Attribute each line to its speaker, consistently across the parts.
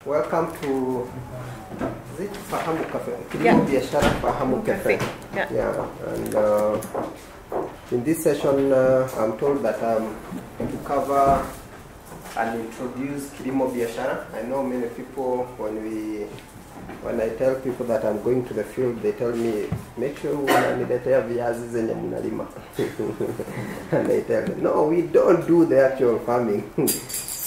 Speaker 1: Welcome to Fahamu Cafe, Kilimo Biashara Fahamu Cafe. Yeah. And in this session, I'm told that to cover and introduce Kilimo Biashara. I know many people, when I tell people that I'm going to the field, they tell me, make sure unaniletea viazi zenye mnalima. And I tell them, no, we don't do the actual farming.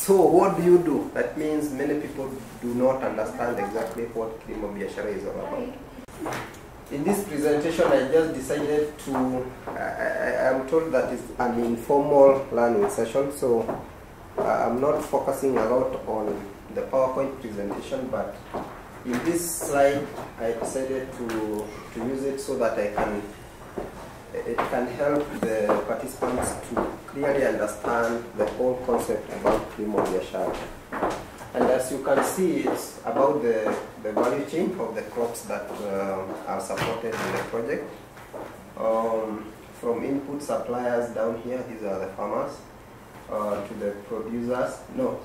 Speaker 1: So what do you do? That means many people do not understand exactly what Kilimo Biashara is all about. In this presentation, I just decided to, I am told that it's an informal learning session, so I'm not focusing a lot on the PowerPoint presentation, but in this slide, I decided to use it so that it can help the participants to clearly understand the whole concept about Kilimo Biashara. And as you can see, it's about the value chain of the crops that are supported in the project. From input suppliers down here, these are the farmers, to the producers. No,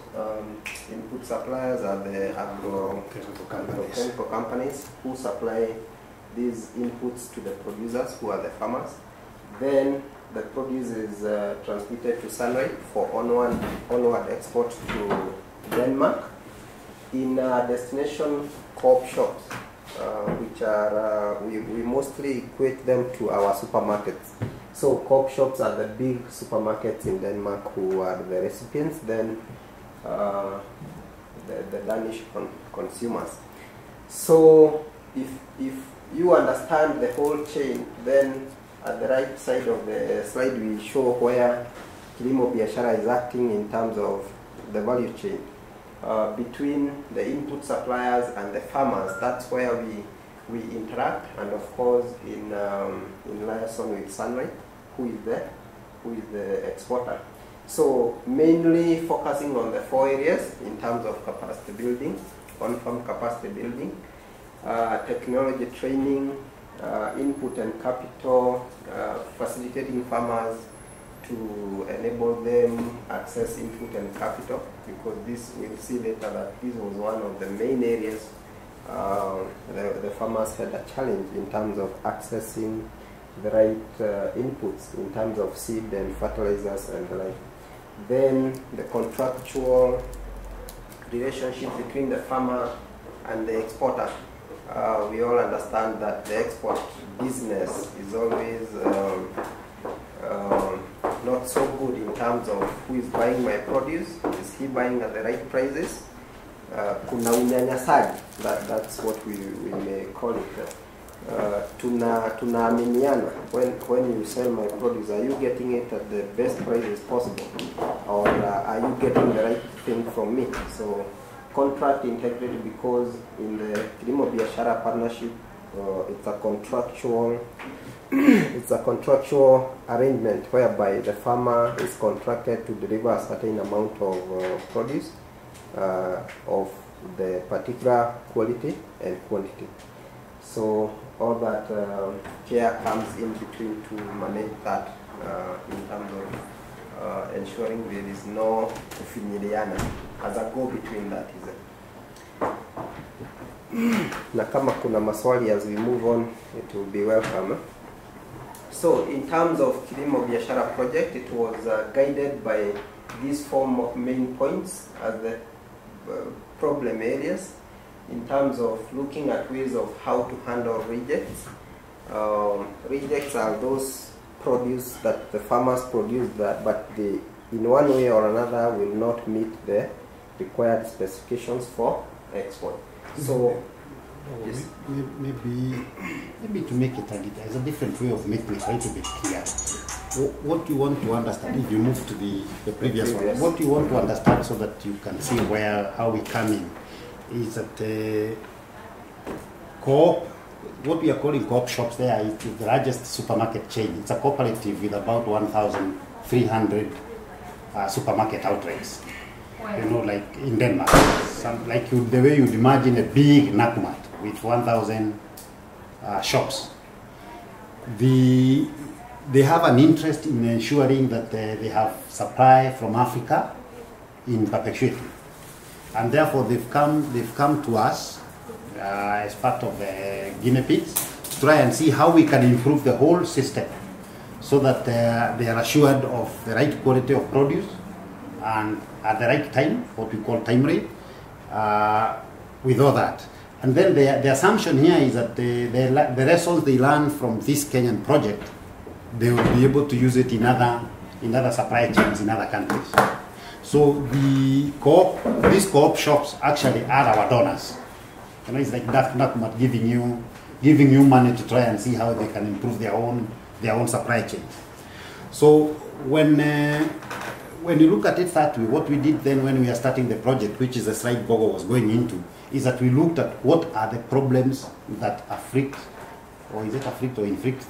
Speaker 1: input suppliers are the agrochemical companies who supply these inputs to the producers, who are the farmers. Then the produce is transmitted to Sunray for onward export to Denmark in destination co-op shops, which are, we mostly equate them to our supermarkets. So co-op shops are the big supermarkets in Denmark who are the recipients, then the Danish consumers. So if you understand the whole chain, then at the right side of the slide we show where Kilimo Biashara is acting in terms of the value chain. Between the input suppliers and the farmers, that's where we interact, and of course in liaison with Sunray, who is the exporter. So mainly focusing on the 4 areas in terms of capacity building, on-farm capacity building, technology training, input and capital, facilitating farmers to enable them access input and capital, because this, we'll see later that this was one of the main areas the farmers had a challenge in terms of accessing the right inputs in terms of seed and fertilizers and the like. Then the contractual relationship between the farmer and the exporter. We all understand that the export business is always not so good in terms of who is buying my produce. Is he buying at the right prices? Kuna unyanyasaji, that's what we may call it. Tunaaminiana. When you sell my produce, are you getting it at the best prices possible, or are you getting the right thing from me? So contract integrity, because in the Kilimo Biashara partnership, it's a contractual arrangement whereby the farmer is contracted to deliver a certain amount of produce of the particular quality and quantity. So all that care comes in between to manage that in terms of ensuring there is no kufinyiliana as a go between that, is it? Na kama kuna maswali as we move on, it will be welcome. So in terms of Kilimo Biashara project, it was guided by these 4 main points as the problem areas, in terms of looking at ways of how to handle rejects. Rejects are those produce that the farmers produce but they, in one way or another, will not meet the required specifications for export. So yes.
Speaker 2: Maybe to make it as a different way of making it a little bit clear. What you want to understand, if you move to the previous one, what you want to understand so that you can see how we come in, is that co-op, what we are calling co-op shops there, is the largest supermarket chain. It's a cooperative with about 1,300 supermarket outlets. You know, like in Denmark, the way you'd imagine a big Nakumat with 1,000 shops. They have an interest in ensuring that they have supply from Africa in perpetuity. and therefore they've come to us as part of the guinea pigs to try and see how we can improve the whole system so that they are assured of the right quality of produce and at the right time, what we call time rate, with all that. And then the assumption here is that the results they learn from this Kenyan project, they will be able to use it in other supply chains in other countries. So these co-op shops actually are our donors. You know, it's like not giving you money to try and see how they can improve their own supply chains. So when you look at it that way, what we did then when we are starting the project, which is the slide Mbogo was going into, is that we looked at what are the problems that afflict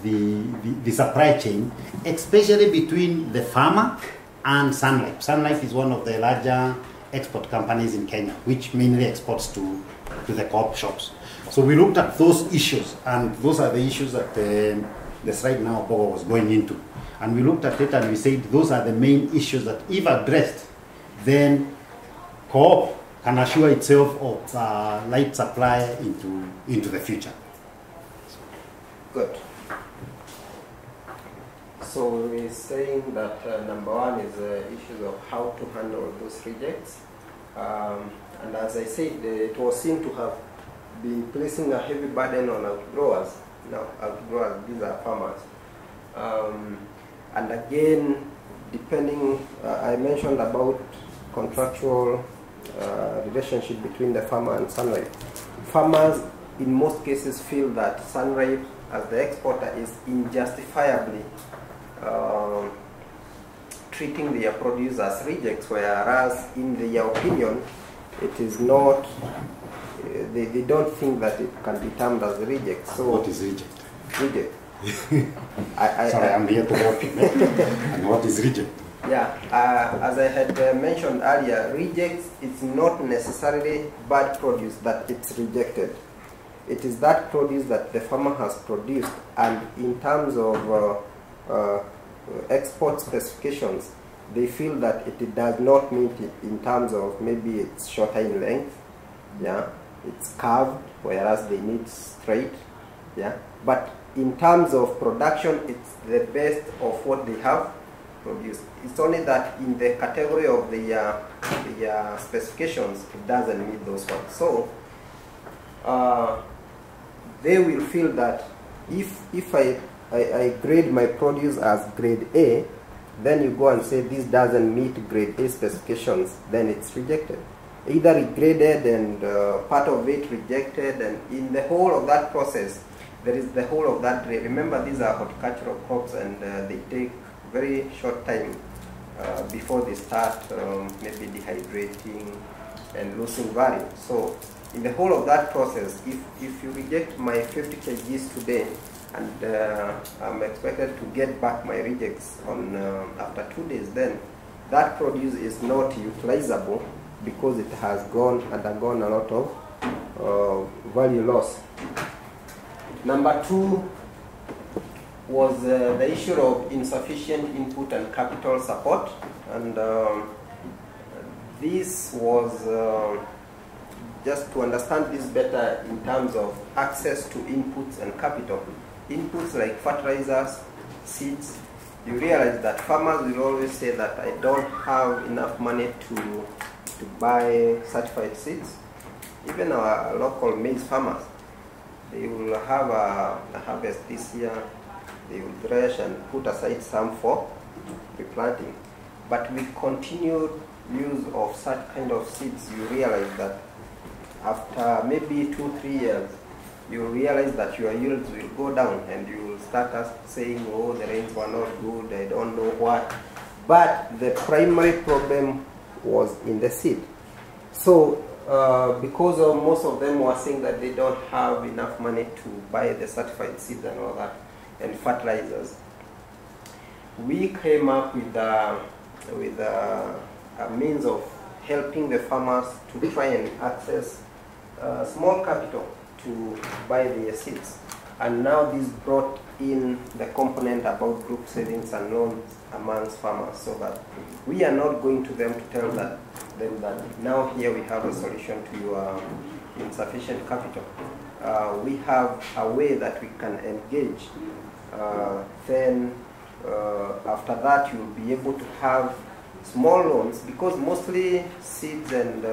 Speaker 2: the supply chain, especially between the farmer and Sun Life. Sun Life is one of the larger export companies in Kenya, which mainly exports to the co-op shops. So we looked at those issues, and those are the issues that the slide now Mbogo was going into. And we looked at it and we said those are the main issues that if addressed, then co-op can assure itself of light supply into the future.
Speaker 1: Good. So we're saying that number one is issues of how to handle those rejects. And as I said, it was seen to have been placing a heavy burden on outgrowers. Now, outgrowers, these are farmers. And again, depending, I mentioned about contractual relationship between the farmer and Sunrise. Farmers, in most cases, feel that Sunrise, as the exporter, is injustifiably treating their produce as rejects, whereas, in their opinion, it is not. They don't think that it can be termed as a reject. So
Speaker 2: what is reject?
Speaker 1: Reject.
Speaker 2: Sorry, I'm here to help you. And what is reject?
Speaker 1: Yeah, as I had mentioned earlier, rejects, it's not necessarily bad produce that it's rejected. It is that produce that the farmer has produced, and in terms of export specifications, they feel that it does not meet it in terms of maybe it's shorter in length, yeah, it's curved, whereas they need straight, yeah. But in terms of production, it's the best of what they have produced. It's only that in the category of the specifications, it doesn't meet those ones. So they will feel that if I grade my produce as grade A, then you go and say this doesn't meet grade A specifications, then it's rejected. Either it graded and part of it rejected, and in the whole of that process, there is the whole of that. Remember, these are horticultural crops, and they take very short time before they start maybe dehydrating and losing value. So in the whole of that process, if you reject my 50 kgs today, and I'm expected to get back my rejects on after 2 days, then that produce is not utilizable because it has undergone a lot of value loss. Number two was the issue of insufficient input and capital support, and this was just to understand this better in terms of access to inputs and capital. Inputs like fertilizers, seeds, you realize that farmers will always say that I don't have enough money to buy certified seeds. Even our local maize farmers, they will have a harvest this year, they will thresh and put aside some for replanting. But with continued use of such kind of seeds, you realize that after maybe 2-3 years, you realize that your yields will go down, and you will start saying, oh, the rains were not good, I don't know what. But the primary problem was in the seed. So because of most of them were saying that they don't have enough money to buy the certified seeds and all that, and fertilizers, we came up with a means of helping the farmers to try and access small capital to buy their seeds. And now this brought in the component about group savings and loans amongst farmers, so that we are not going to them to tell them that now here we have a solution to your insufficient capital. We have a way that we can engage. Then after that, you'll be able to have small loans, because mostly seeds and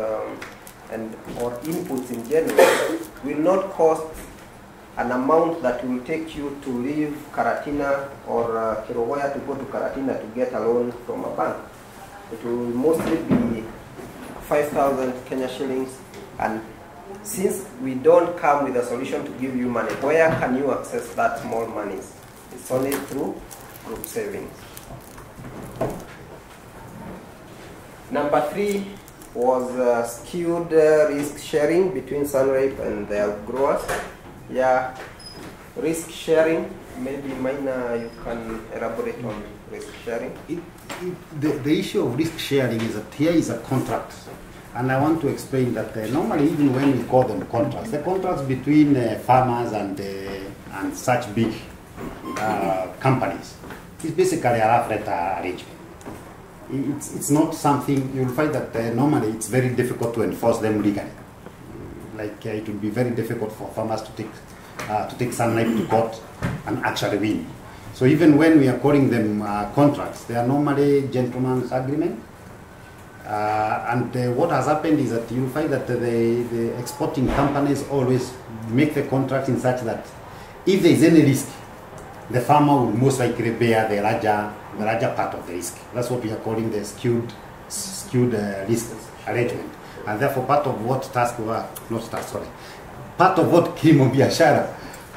Speaker 1: or inputs in general will not cost an amount that will take you to leave Karatina or Kirogoya to go to Karatina to get a loan from a bank. It will mostly be 5,000 Kenya shillings, and since we don't come with a solution to give you money, where can you access that small monies? It's only through group savings. Number 3 was skewed risk sharing between Sunripe and their growers. Yeah, risk sharing. Maybe Maina, you can elaborate on risk sharing.
Speaker 2: The issue of risk sharing is that here is a contract, and I want to explain that normally, even when we call them contracts, the contracts between farmers and such big companies is basically a rough rate arrangement. It's not something, you'll find that normally it's very difficult to enforce them legally. Like it will be very difficult for farmers to take Sunlight to court and actually win. So even when we are calling them contracts, they are normally gentleman's agreement. And what has happened is that you'll find that the exporting companies always make the contract in such that if there is any risk, the farmer will most likely bear the larger part of the risk. That's what we are calling the skewed risk arrangement. And therefore part of what part of what Kilimo Biashara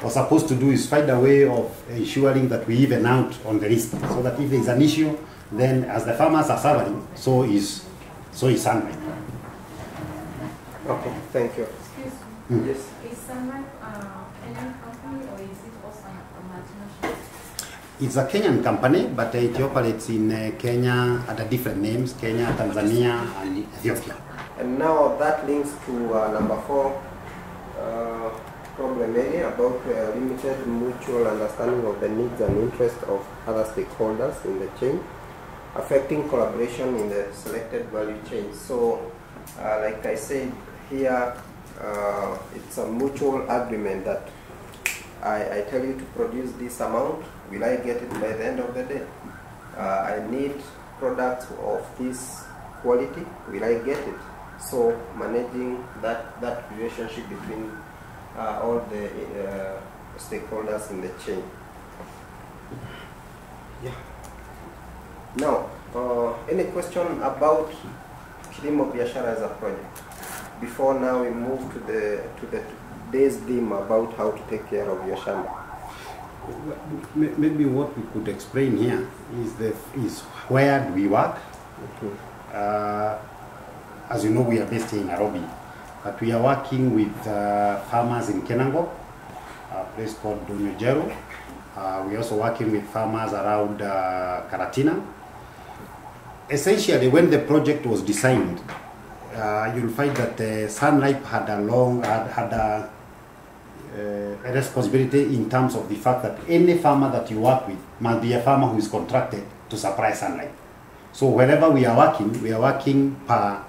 Speaker 2: was supposed to do is find a way of ensuring that we even out on the risk, so that if there is an issue, then as the farmers are suffering, so is Sunlight.
Speaker 1: Okay, thank you.
Speaker 3: Excuse
Speaker 1: me. Yes.
Speaker 3: Is Sunlight a Kenyan company, or is it also a multinational?
Speaker 2: It's a Kenyan company, but it operates in Kenya under different names: Kenya, Tanzania, and Ethiopia.
Speaker 1: And now that links to number 4 problem area about limited mutual understanding of the needs and interests of other stakeholders in the chain, affecting collaboration in the selected value chain. So, like I said here, it's a mutual agreement that I tell you to produce this amount. Will I get it by the end of the day? I need products of this quality. Will I get it? So managing that relationship between all the stakeholders in the chain. Yeah. Now, any question about Kilimo Biashara as a project? Before now we move to the today's theme about how to take care of your shamba.
Speaker 2: Maybe what we could explain here is where do we work. As you know, we are based in Nairobi, but we are working with farmers in Kenango, a place called Njoroge. We are also working with farmers around Karatina. Essentially, when the project was designed, you'll find that Sunlight had a responsibility in terms of the fact that any farmer that you work with must be a farmer who is contracted to supply Sunlight. So wherever we are working per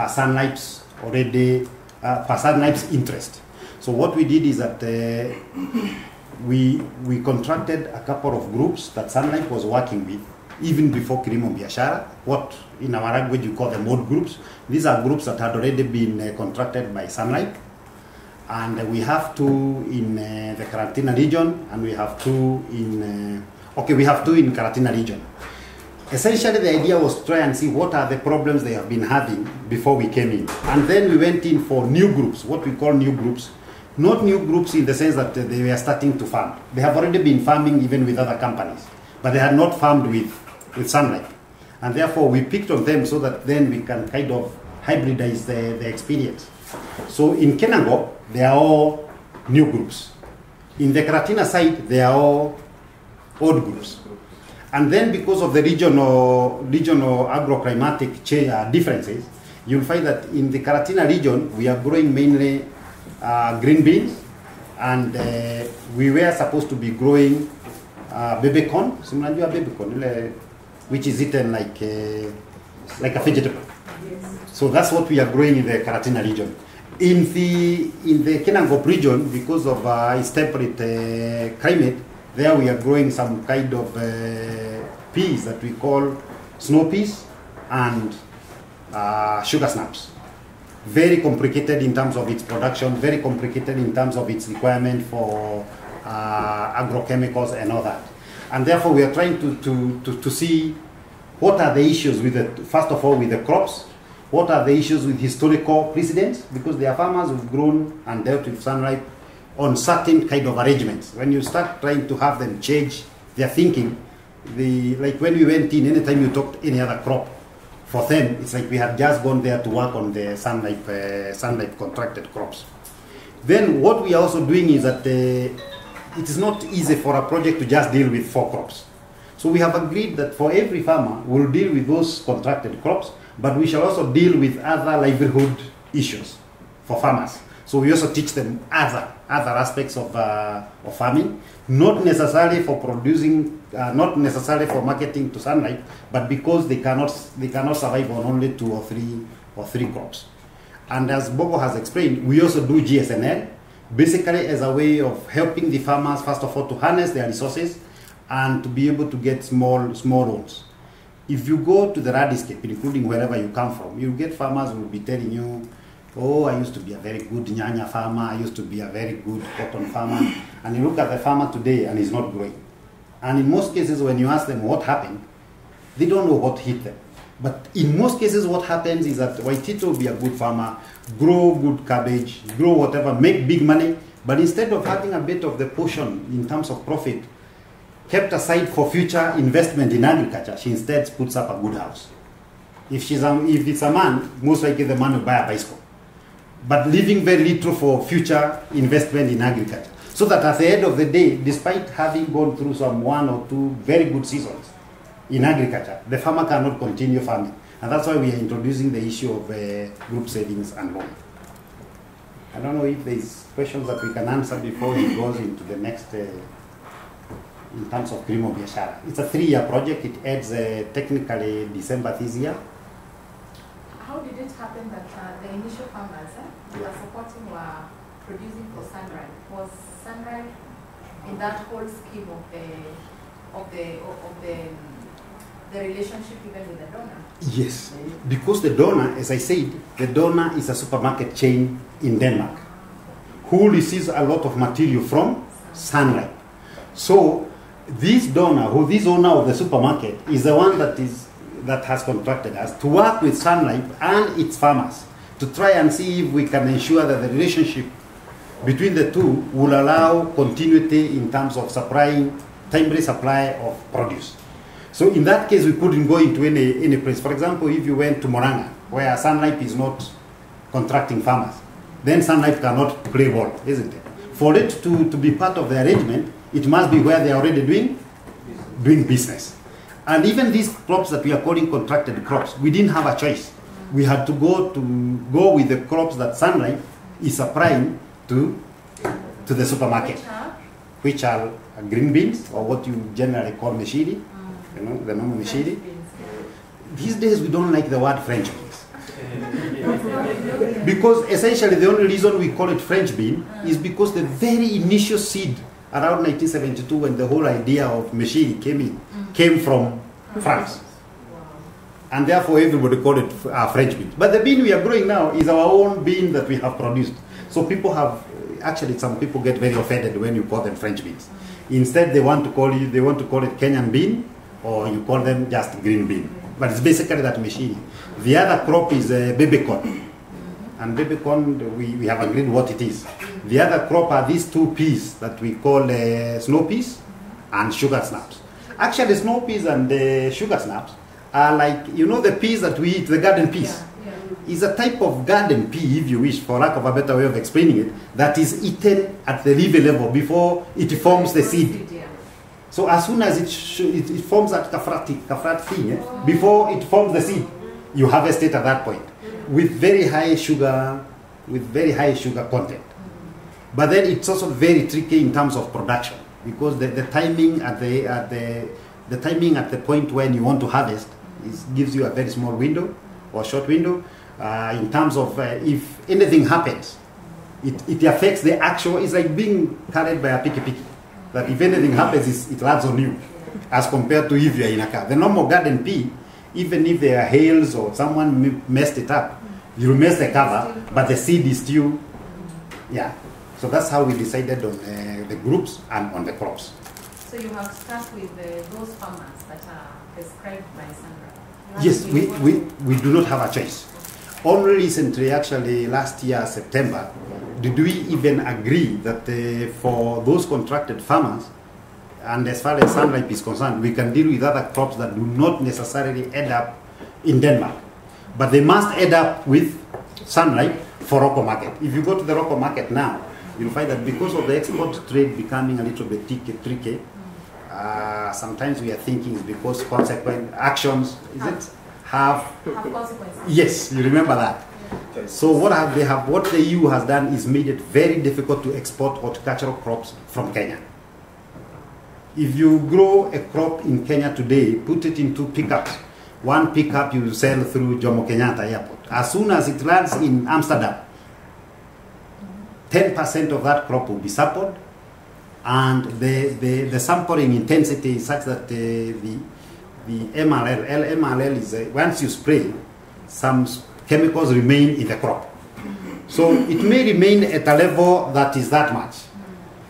Speaker 2: Sunlight's per Sunlight's interest. So what we did is that we contracted a couple of groups that Sunlight was working with even before Kilimo Biashara, what in our language you call the mode groups. These are groups that had already been contracted by Sunlight, and we have 2 in the Karatina region, and we have 2 in we have 2 in Karatina region. Essentially, the idea was to try and see what are the problems they have been having before we came in. And then we went in for new groups, what we call new groups. Not new groups in the sense that they were starting to farm. They have already been farming even with other companies, but they had not farmed with Sunlight. And therefore, we picked on them so that then we can kind of hybridize the experience. So in Kenango, they are all new groups. In the Karatina side, they are all old groups. And then because of the regional agroclimatic differences, you'll find that in the Karatina region, we are growing mainly green beans, And we were supposed to be growing baby corn, which is eaten like a vegetable. So that's what we are growing in the Karatina region. In the Kenangop region, because of its temperate climate, there we are growing some kind of peas that we call snow peas and sugar snaps. Very complicated in terms of its production, very complicated in terms of its requirement for agrochemicals and all that. And therefore we are trying to see what are the issues with first of all with the crops, what are the issues with historical precedents, because there are farmers who've grown and dealt with sunlight on certain kind of arrangements. When you start trying to have them change their thinking, like when we went in, anytime you talked any other crop, for them, it's like we had just gone there to work on the sunlight contracted crops. Then what we are also doing is that it is not easy for a project to just deal with 4 crops. So we have agreed that for every farmer, we'll deal with those contracted crops, but we shall also deal with other livelihood issues for farmers. So we also teach them other aspects of farming, not necessarily for producing, not necessarily for marketing to sunlight, but because they cannot survive on only 2 or 3 crops. And as Mbogo has explained, we also do GSNL, basically as a way of helping the farmers, first of all, to harness their resources and to be able to get small loans. If you go to the landscape, including wherever you come from, you get farmers who will be telling you, oh, I used to be a very good nyanya farmer, I used to be a very good cotton farmer. And you look at the farmer today and he's not growing. And in most cases, when you ask them what happened, they don't know what hit them. But in most cases, what happens is that Waitito will be a good farmer, grow good cabbage, grow whatever, make big money, but instead of having a bit of the portion in terms of profit kept aside for future investment in agriculture, she instead puts up a good house. If it's a man, most likely the man will buy a bicycle, but leaving very little for future investment in agriculture. So that at the end of the day, despite having gone through some 1 or 2 very good seasons in agriculture, the farmer cannot continue farming. And that's why we are introducing the issue of group savings and loan. I don't know if there's questions that we can answer before he goes into the next, in terms of Kilimo Biashara. It's a 3-year project. It ends technically December this year.
Speaker 3: How did it happen that the initial farmers who were supporting were producing for sunrise? Was sunrise in that whole scheme of the relationship even with the donor?
Speaker 2: Yes, because the donor, as I said, the donor is a supermarket chain in Denmark who receives a lot of material from sunlight. So this donor, this owner of the supermarket, is the one that has contracted us to work with sunlight and its farmers to try and see if we can ensure that the relationship between the two will allow continuity in terms of supplying, timely supply of produce. So in that case, we couldn't go into any place. For example, if you went to Moranga, where sunlight is not contracting farmers, then sunlight cannot play ball, isn't it? For it to be part of the arrangement, it must be where they are already doing business. And even these crops that we are calling contracted crops, we didn't have a choice. We had to go with the crops that sunlight is supplying to the supermarket, which are green beans, or what you generally call meshiri, you know, the normal meshiri. These days we don't like the word French beans. Because essentially the only reason we call it French bean is because the very initial seed around 1972, when the whole idea of meshiri came from France. And therefore everybody called it French bean. But the bean we are growing now is our own bean that we have produced. So people have, actually some people get very offended when you call them French beans. Instead they want to call it Kenyan bean, or you call them just green bean. But it's basically that meshiri. The other crop is baby corn. And baby corn, we have agreed what it is. The other crop are these 2 peas that we call snow peas and sugar snaps. Actually, snow peas and sugar snaps are like, you know, the peas that we eat, the garden peas. Is a type of garden pea, if you wish, for lack of a better way of explaining it, that is eaten at the leaf level before it forms the seed. So as soon as it forms that kafrat thing, before it forms the seed, you harvest it at that point with very high sugar content. But then it's also very tricky in terms of production, because the timing at the timing at the point when you want to harvest gives you a very small window or short window. In terms of if anything happens, it affects the actual. It's like being carried by a piki. That if anything happens, it lands on you, as compared to if you're in a car. The normal garden pea, even if there are hails or someone messed it up, you mess the cover, but the seed is still, yeah. So that's how we decided on the groups and on the crops.
Speaker 3: So you have stuck with those farmers that are prescribed by Sunrise?
Speaker 2: Yes, we do not have a choice. Only recently, actually last year, September, did we even agree that for those contracted farmers, and as far as Sunlight is concerned, we can deal with other crops that do not necessarily end up in Denmark. But they must end up with Sunlight for local market. If you go to the local market now, you'll find that because of the export trade becoming a little bit tricky, sometimes we are thinking it's because consequent actions, have
Speaker 3: consequences.
Speaker 2: Yes, you remember that. So what the EU has done is made it very difficult to export horticultural crops from Kenya. If you grow a crop in Kenya today, put it into pickups. One pickup you sell through Jomo Kenyatta Airport. As soon as it lands in Amsterdam, 10% of that crop will be sampled, and the sampling intensity is such that the MRL is once you spray, some chemicals remain in the crop. So it may remain at a level that is that much.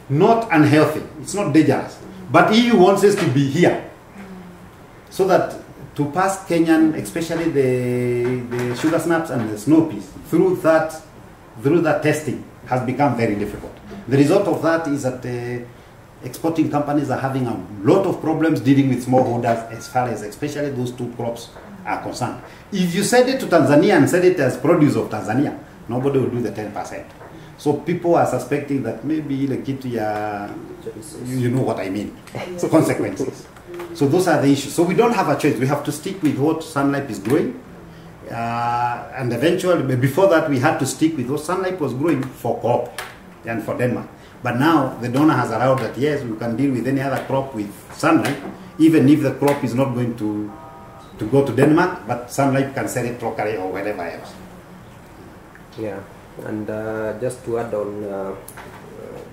Speaker 2: Not unhealthy, it's not dangerous. But EU wants us to be here. So that to pass Kenyan, especially the sugar snaps and the snow peas, through that testing has become very difficult. The result of that is that exporting companies are having a lot of problems dealing with smallholders as far as especially those two crops are concerned. If you send it to Tanzania and sell it as produce of Tanzania, nobody will do the 10%. So people are suspecting that maybe the kit, you know what I mean, consequences. So those are the issues. So we don't have a choice. We have to stick with what Sunlight is growing. And eventually, before that, we had to stick with what Sunlight was growing for crop and for Denmark. But now the donor has allowed that, yes, we can deal with any other crop with Sunlight, even if the crop is not going to go to Denmark, but Sunlight can sell it locally or wherever else.
Speaker 1: Yeah, and just to add on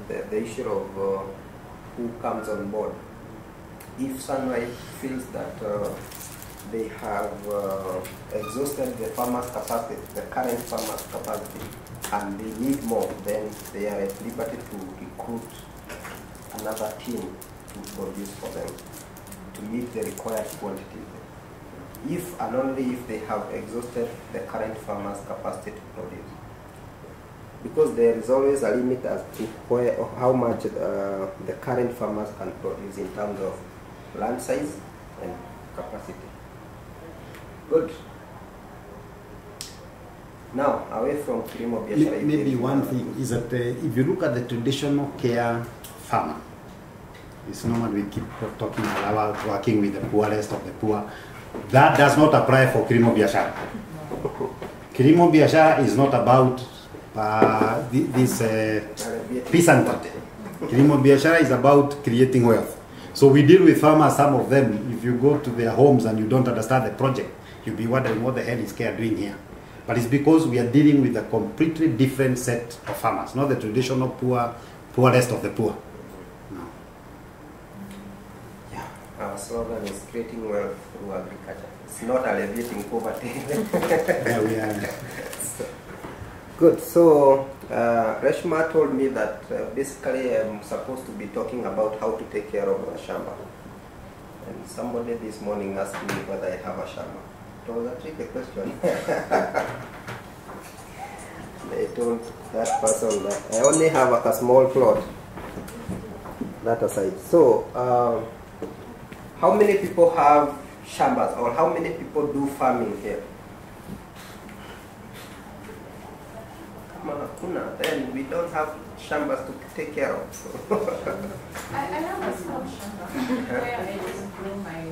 Speaker 1: the issue of who comes on board, if Sunlight feels that they have exhausted the farmers' capacity, the current farmers' capacity, and they need more, then they are at liberty to recruit another team to produce for them to meet the required quantity. If and only if they have exhausted the current farmers' capacity to produce. Because there is always a limit as to where or how much the current farmers can produce in terms of land size and capacity. Good. Now, away from Kilimo Biashara.
Speaker 2: Maybe one thing is that if you look at the traditional care farmer, it's normally we keep talking about working with the poorest of the poor. That does not apply for Kilimo Biashara. Kilimo Biashara is not about this peasantry. Kilimo Biashara is about creating wealth. So we deal with farmers, some of them, if you go to their homes and you don't understand the project, you'll be wondering what the hell is care doing here. But it's because we are dealing with a completely different set of farmers, not the traditional poorest of the poor. No.
Speaker 1: Yeah, our slogan is creating wealth through agriculture. It's not alleviating poverty.
Speaker 2: There we are.
Speaker 1: Good. So Reshma told me that basically I'm supposed to be talking about how to take care of a shamba. And somebody this morning asked me whether I have a shamba. It was a tricky question. They told that person that I only have a small plot. That aside. So how many people have shambas, or how many people do farming here? Then we don't have shambas to take care of. So.
Speaker 3: I have a small shamba where I just grow my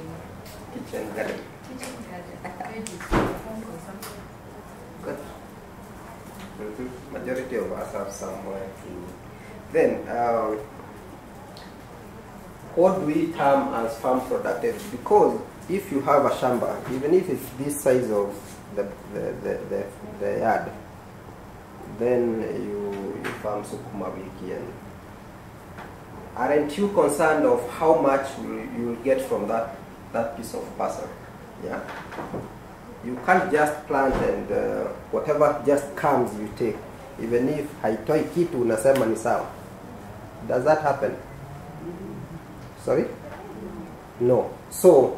Speaker 1: kitchen garden.
Speaker 3: Veggies for home consumption.
Speaker 1: Good. Majority of us have somewhere to Then, what do we term as farm productivity? Because if you have a shamba, even if it's this size of the yard, then you farm sukuma wiki, and aren't you concerned of how much you will get from that piece of parcel? Yeah. You can't just plant and whatever just comes you take. Even if haitoi kitu unasema ni sawa. Does that happen? Sorry? No. So,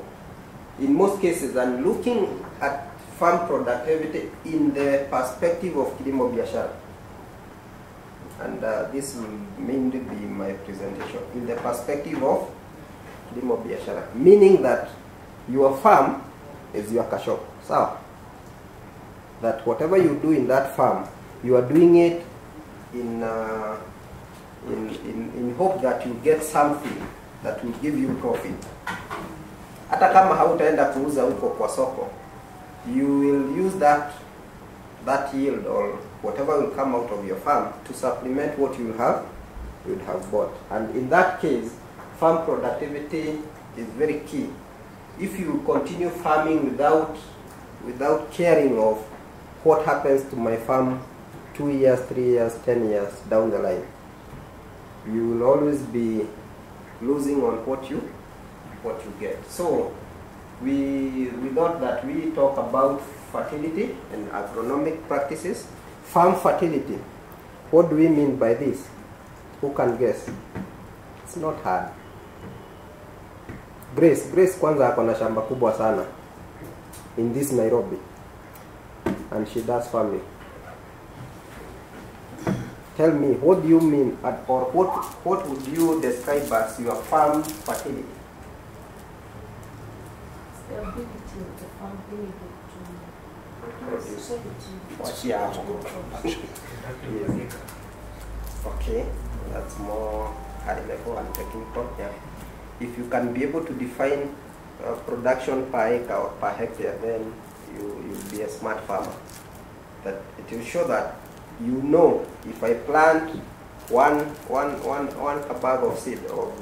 Speaker 1: in most cases, I'm looking at farm productivity in the perspective of Kilimo Biashara. And this will mainly be my presentation in the perspective of Kilimo Biashara. Meaning that your farm is your kashop. So, that whatever you do in that farm, you are doing it in hope that you get something that will give you profit. Hata kama hautaenda kuuza huko kwa soko, you will use that yield or whatever will come out of your farm to supplement what you would have bought. And in that case, farm productivity is very key. If you continue farming without caring of what happens to my farm 2 years, 3 years, 10 years down the line, you will always be losing on what you get. So we thought that we talk about fertility and agronomic practices. Farm fertility. What do we mean by this? Who can guess? It's not hard. Grace kwanza ako na shamba kubwa sana in this Nairobi, and she does farming. Tell me, what do you mean, or what would you describe as your farm fertility?
Speaker 4: It's the ability of the farm being able to
Speaker 1: Yes. Okay, that's more high level and technical. Yeah. If you can be able to define production per acre or per hectare, then you'll be a smart farmer. That it will show that you know if I plant one bag of seed of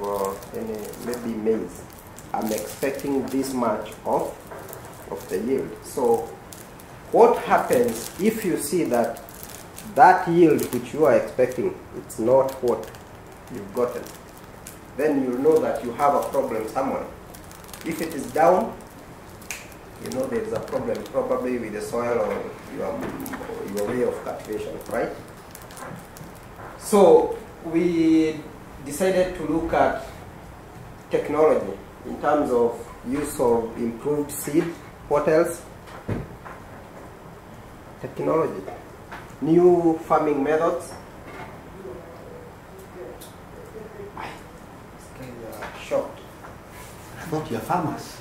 Speaker 1: maybe maize, I'm expecting this much of the yield. So what happens if you see that yield which you are expecting, it's not what you've gotten? Then you know that you have a problem somewhere. If it is down, you know there is a problem probably with the soil or your way of cultivation, right? So we decided to look at technology in terms of use of improved seed. What else? Technology. New farming methods. Shocked.
Speaker 2: I thought you're farmers.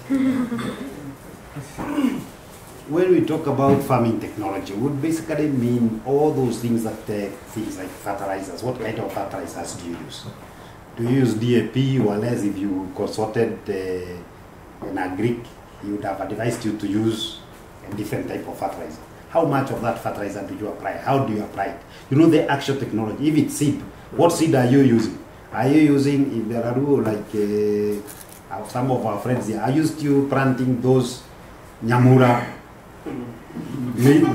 Speaker 2: When we talk about farming technology, it would basically mean all those things things like fertilizers. What kind of fertilizers do you use? Do you use DAP, or less if you consulted an agric, he would have advised you to use a different type of fertilizer. How much of that fertilizer do you apply? How do you apply it? You know the actual technology. If it's seed, what seed are you using? Are you using, if there are like some of our friends here, are you still planting those Nyamura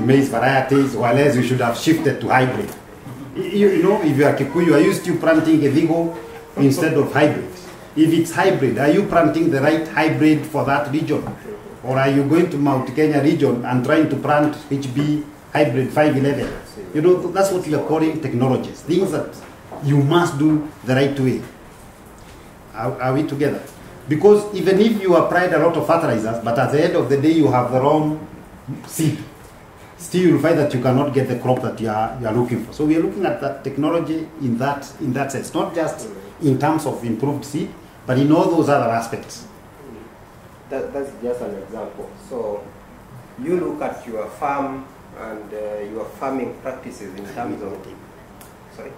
Speaker 2: maize varieties, or else you should have shifted to hybrid? You know, if you are Kikuyu, are you still planting a Vigo instead of hybrid? If it's hybrid, are you planting the right hybrid for that region? Or are you going to Mount Kenya region and trying to plant HB hybrid 511? You know, that's what we are calling technologies. Things that you must do the right way. Are we together? Because even if you applied a lot of fertilizers, but at the end of the day you have the wrong seed, still you'll find that you cannot get the crop that you are looking for. So we are looking at that technology in that sense, not just in terms of improved seed, but in all those other aspects.
Speaker 1: That's just an example. So you look at your farm and your farming practices in terms of... Sorry?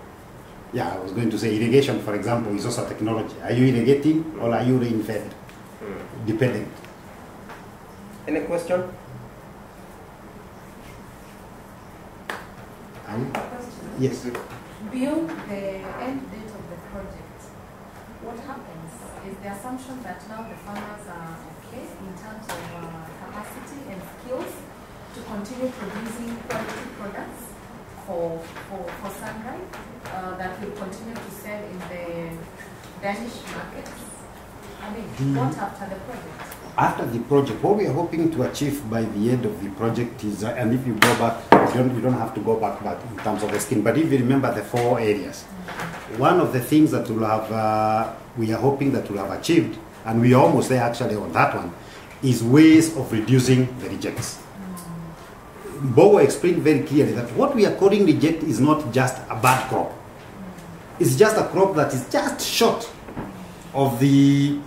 Speaker 2: Yeah, I was going to say irrigation, for example, is also technology. Are you irrigating or are you rain-fed? Depending.
Speaker 1: Any question?
Speaker 2: Yes.
Speaker 3: Do beyond the end date of the project, what happens? Is the assumption that now the farmers are okay in terms of capacity and skills to continue producing quality products for Sunrise that will continue to sell in the Danish markets? I mean, what after the project?
Speaker 2: After the project, what we are hoping to achieve by the end of the project is, and if you go back, you don't have to go back in terms of the scheme, but if you remember the 4 areas, one of the things that we'll have, we are hoping that we'll have achieved, and we are almost there actually on that one, is ways of reducing the rejects. Mbogo explained very clearly that what we are calling reject is not just a bad crop. It's just a crop that is just short of the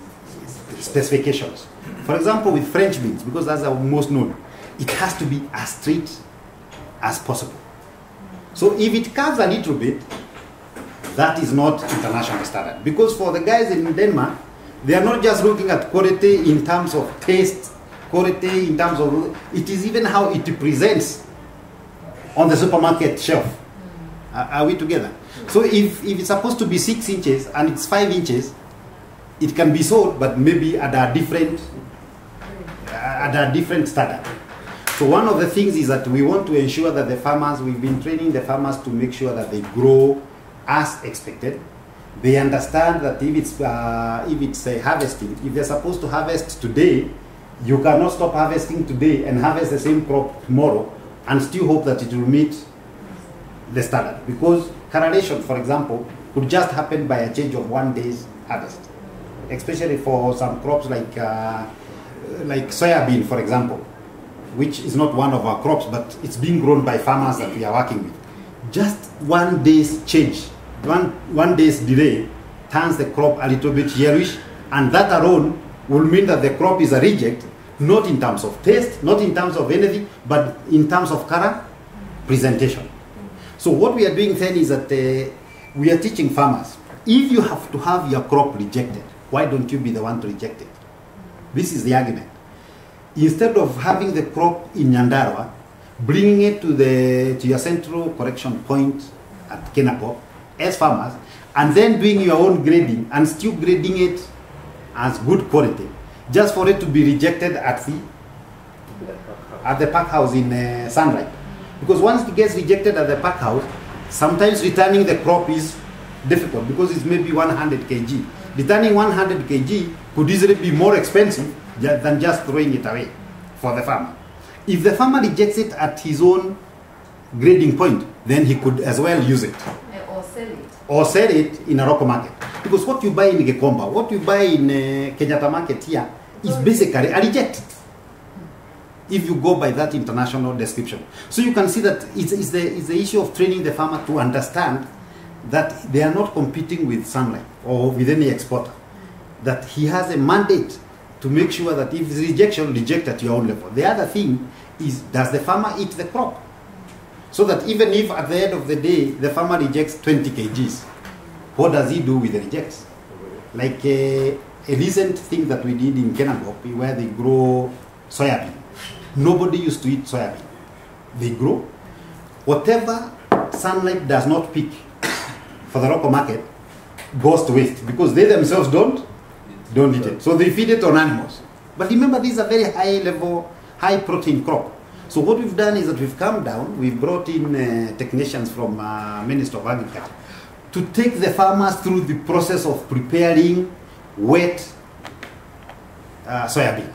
Speaker 2: specifications. For example, with French beans, because that's our most known, it has to be as straight as possible. So if it curves a little bit, that is not international standard. Because for the guys in Denmark, they are not just looking at quality in terms of taste, quality in terms of, it is even how it presents on the supermarket shelf. Are we together? So if it's supposed to be 6 inches and it's 5 inches, it can be sold, but maybe at a different standard. So one of the things is that we want to ensure that the farmers, we've been training the farmers to make sure that they grow as expected. They understand that if it's harvesting, if they're supposed to harvest today, you cannot stop harvesting today and harvest the same crop tomorrow and still hope that it will meet the standard. Because correlation, for example, could just happen by a change of 1 day's harvest, especially for some crops like soybean, for example, which is not one of our crops, but it's being grown by farmers that we are working with. Just 1 day's change, one day's delay turns the crop a little bit yellowish, and that alone will mean that the crop is a reject, not in terms of taste, not in terms of anything, but in terms of color, presentation. So what we are doing then is that we are teaching farmers, if you have to have your crop rejected, why don't you be the one to reject it? This is the argument. Instead of having the crop in Nyandarua, bringing it to your central correction point at Kenako as farmers, and then doing your own grading and still grading it as good quality, just for it to be rejected at the pack house in Sunrise. Because once it gets rejected at the pack house, sometimes returning the crop is difficult because it's maybe 100 kg. Returning 100 kg could easily be more expensive than just throwing it away for the farmer. If the farmer rejects it at his own grading point, then he could as well use it.
Speaker 3: Or sell it.
Speaker 2: Or sell it in a local market. Because what you buy in Gekomba, what you buy in Kenyatta market here, is basically a reject. If you go by that international description. So you can see that it's the issue of training the farmer to understand that they are not competing with Sunlight or with any exporter. That he has a mandate to make sure that if it's rejection, reject at your own level. The other thing is, does the farmer eat the crop? So that even if at the end of the day, the farmer rejects 20 kgs, what does he do with the rejects? Like a recent thing that we did in Kenangopi where they grow soybean. Nobody used to eat soybean. They grow. Whatever Sunlight does not pick for the local market goes to waste because they themselves don't eat it. So they feed it on animals. But remember, this is a very high level, high protein crop. So what we've done is that we've come down, we've brought in technicians from Ministry of Agriculture to take the farmers through the process of preparing wet soybean.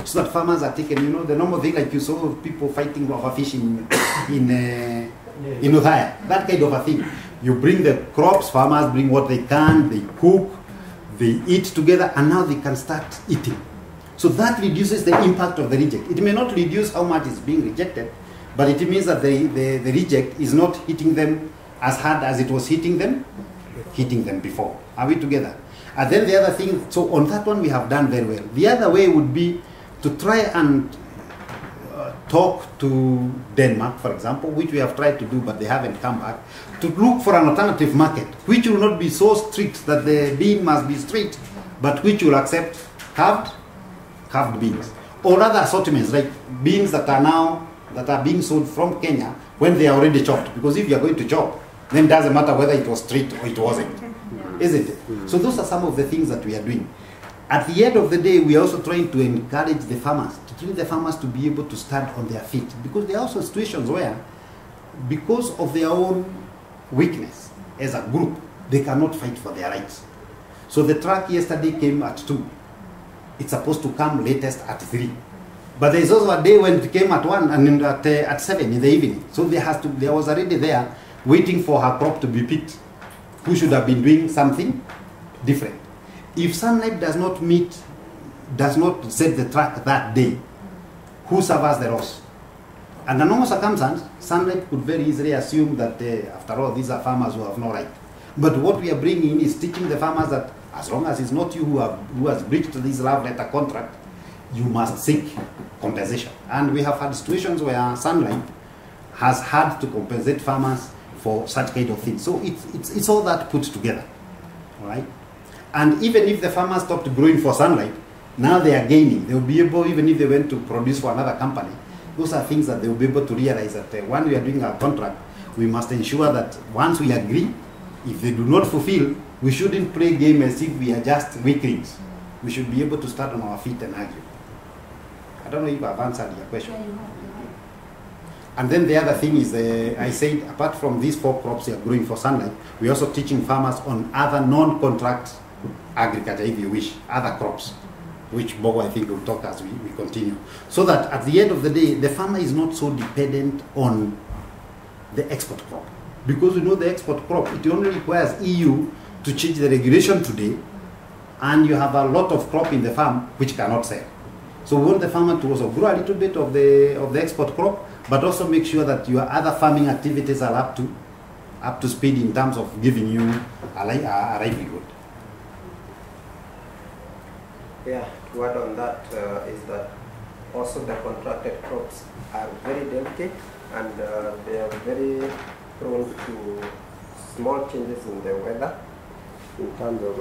Speaker 2: So that farmers are taken, the normal thing like you saw people fighting over fish in Uthaya, that kind of a thing. You bring the crops, farmers bring what they can, they cook, they eat together, and now they can start eating. So that reduces the impact of the reject. It may not reduce how much is being rejected, but it means that the reject is not hitting them as hard as it was hitting them before. Are we together? And then the other thing, so on that one we have done very well. The other way would be to try and talk to Denmark, for example, which we have tried to do, but they haven't come back, to look for an alternative market, which will not be so strict that the bean must be straight, but which will accept carved beans, or other assortments like beans that are being sold from Kenya when they are already chopped. Because if you are going to chop, then it doesn't matter whether it was straight or it wasn't, isn't it? So those are some of the things that we are doing. At the end of the day, we are also trying to encourage the farmers, to train the farmers to be able to stand on their feet, because there are also situations where, because of their own weakness as a group, they cannot fight for their rights. So the truck yesterday came at 2. It's supposed to come latest at 3. But there is also a day when it came at 1 and at 7 in the evening. So there was already there waiting for her crop to be picked, who should have been doing something different. If sunlight does not set the track that day, who suffers the loss? Under normal circumstances, sunlight could very easily assume that after all, these are farmers who have no right. But what we are bringing is teaching the farmers that as long as it's not you who has breached this love letter contract, you must seek compensation. And we have had situations where sunlight has had to compensate farmers for such kind of things. So it's all that put together, all right? And even if the farmers stopped growing for sunlight, now they are gaining. They will be able, even if they went to produce for another company, those are things that they will be able to realize that when we are doing our contract, we must ensure that once we agree, if they do not fulfill, we shouldn't play game as if we are just weaklings. We should be able to start on our feet and argue. I don't know if I've answered your question. And then the other thing is, I said, apart from these 4 crops we are growing for sunlight, we're also teaching farmers on other non-contract agriculture, if you wish, other crops, which Mbogo, I think, will talk as we continue. So that at the end of the day, the farmer is not so dependent on the export crop. Because you know the export crop, it only requires EU to change the regulation today, and you have a lot of crop in the farm which cannot sell. So we want the farmer to also grow a little bit of the export crop, but also make sure that your other farming activities are up to speed in terms of giving you a livelihood.
Speaker 1: Yeah, to add on that is that also the contracted crops are very delicate, and they are very prone to small changes in the weather. In terms of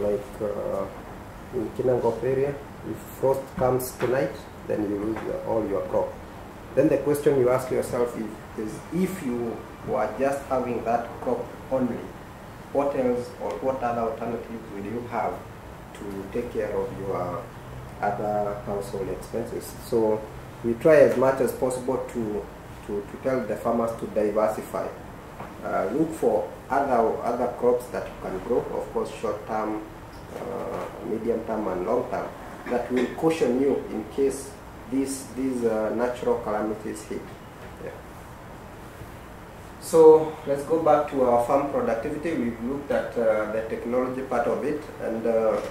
Speaker 1: in Kinangop area, if frost comes tonight, then you lose all your crop. Then the question you ask yourself is if you were just having that crop only, what else or what other alternatives will you have to take care of your other household expenses? So we try as much as possible to tell the farmers to diversify. Look for other crops that you can grow, of course short term, medium term and long term, that will cushion you in case these natural calamities hit. Yeah. So let's go back to our farm productivity. We've looked at the technology part of it, and the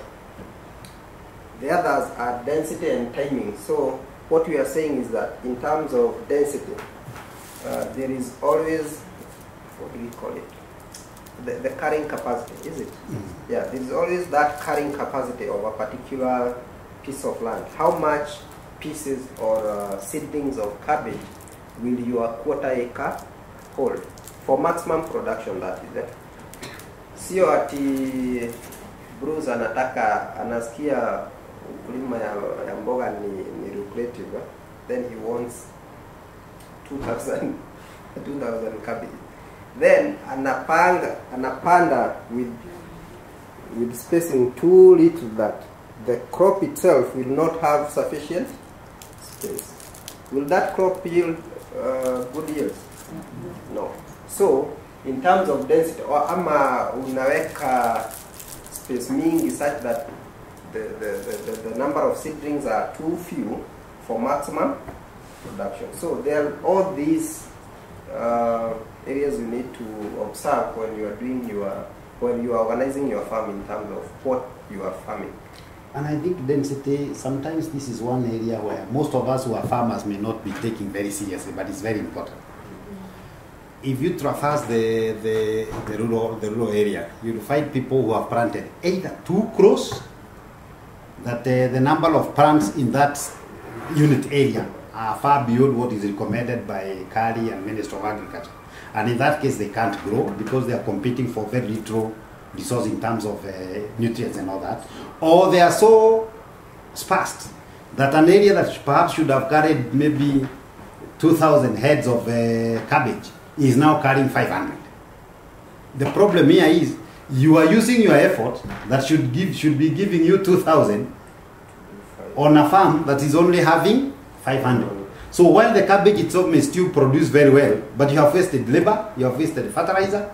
Speaker 1: others are density and timing. So what we are saying is that in terms of density, there is always, what do we call it? The carrying capacity, is it? Mm-hmm. Yeah, there is always that carrying capacity of a particular piece of land. How much pieces or seedlings of cabbage will your quarter acre hold for maximum production? That is it. Sio ati Bruce anasikia ukulima ya mboga ni lucrative, then he wants 2,000 cabbage. Then anapanda with spacing too little that the crop itself will not have sufficient space. Will that crop yield good yields? No. So in terms of density, or ama unaweka space mingi such that the number of seedlings are too few for maximum production. So there are all these areas you need to observe when you are when you are organizing your farm in terms of what you are farming.
Speaker 2: And I think density, sometimes this is one area where most of us who are farmers may not be taking very seriously, but it's very important. If you traverse the rural area, you'll find people who have planted either too close, that the number of plants in that unit area are far beyond what is recommended by CARI and Ministry of Agriculture. And in that case, they can't grow because they are competing for very little resource in terms of nutrients and all that. Or they are so sparse that an area that perhaps should have carried maybe 2,000 heads of cabbage is now carrying 500. The problem here is you are using your effort that should be giving you 2,000 on a farm that is only having 500. So while the cabbage itself may still produce very well, but you have wasted labor, you have wasted fertilizer,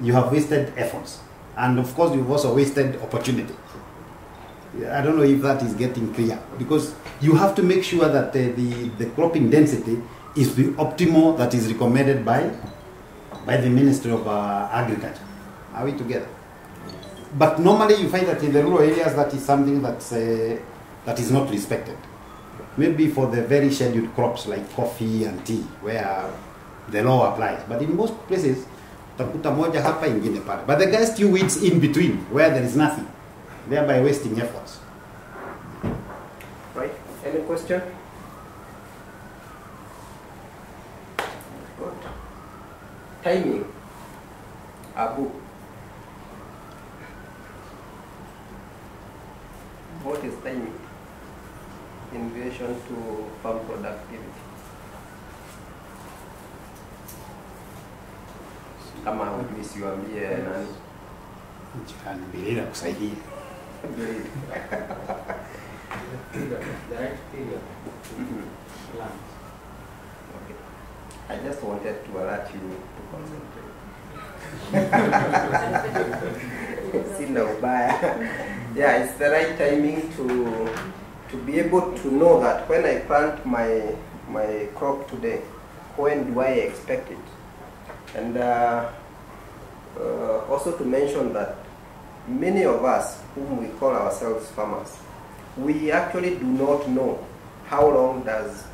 Speaker 2: you have wasted efforts, and of course you've also wasted opportunity. I don't know if that is getting clear, because you have to make sure that the cropping density is the optimal that is recommended by the Ministry of Agriculture. Are we together? But normally you find that in the rural areas that is something that is not respected. Maybe for the very scheduled crops like coffee and tea, where the law applies. But in most places, utakuta moja hapa ingine pale. But the guy still weeds in between, where there is nothing, thereby wasting efforts.
Speaker 1: Right? Any question? Good. Timing. Abu. What is timing in relation to farm productivity? Kama hujui siwaambie nani.
Speaker 2: Jirani bila kusaidia.
Speaker 5: The right period. Plan.
Speaker 1: Okay. I just wanted to alert you to concentrate. Sina ubaya. Yeah, it's the right timing to be able to know that when I plant my crop today, when do I expect it? And also to mention that many of us whom we call ourselves farmers, we actually do not know how long does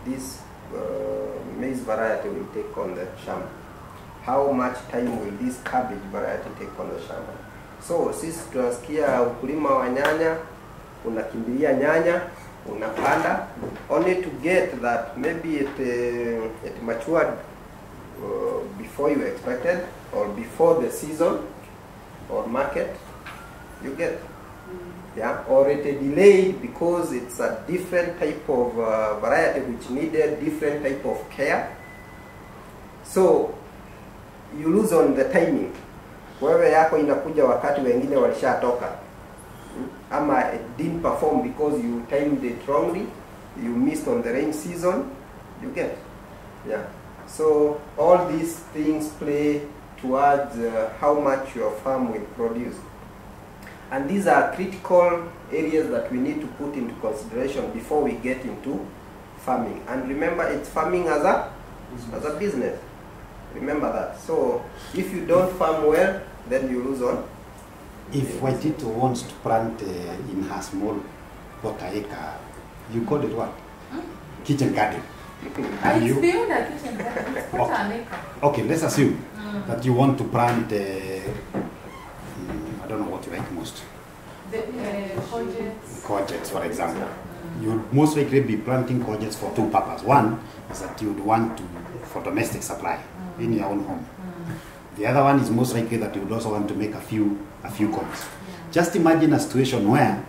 Speaker 1: this maize variety will take on the shamba. How much time will this cabbage variety take on the shamba? So sisi tunasikia ukulima wa nyanya, unakimbilia nyanya, unapanda, only to get that maybe it matured before you expected, or before the season or market, you get. Yeah, or it delayed because it's a different type of variety which needed different type of care. So you lose on the timing. Wewe yako inakuja wakati wengine walishatoka. Ama it didn't perform because you timed it wrongly, you missed on the rain season, you get. Yeah. So all these things play towards how much your farm will produce. And these are critical areas that we need to put into consideration before we get into farming. And remember, it's farming as a business. Remember that. So if you don't farm well, then you lose on.
Speaker 2: If Waitito wants to plant in her small quarter acre, you call it what? Kitchen garden. And
Speaker 3: It's beyond a kitchen garden. It's quarter an acre.
Speaker 2: Okay, let's assume that you want to plant, I don't know what you like most.
Speaker 3: The courgettes.
Speaker 2: Courgettes, for example. You would most likely be planting courgettes for two purposes. One is that you would want for domestic supply in your own home. The other one is most likely that you would also want to make a few cones. Just imagine a situation where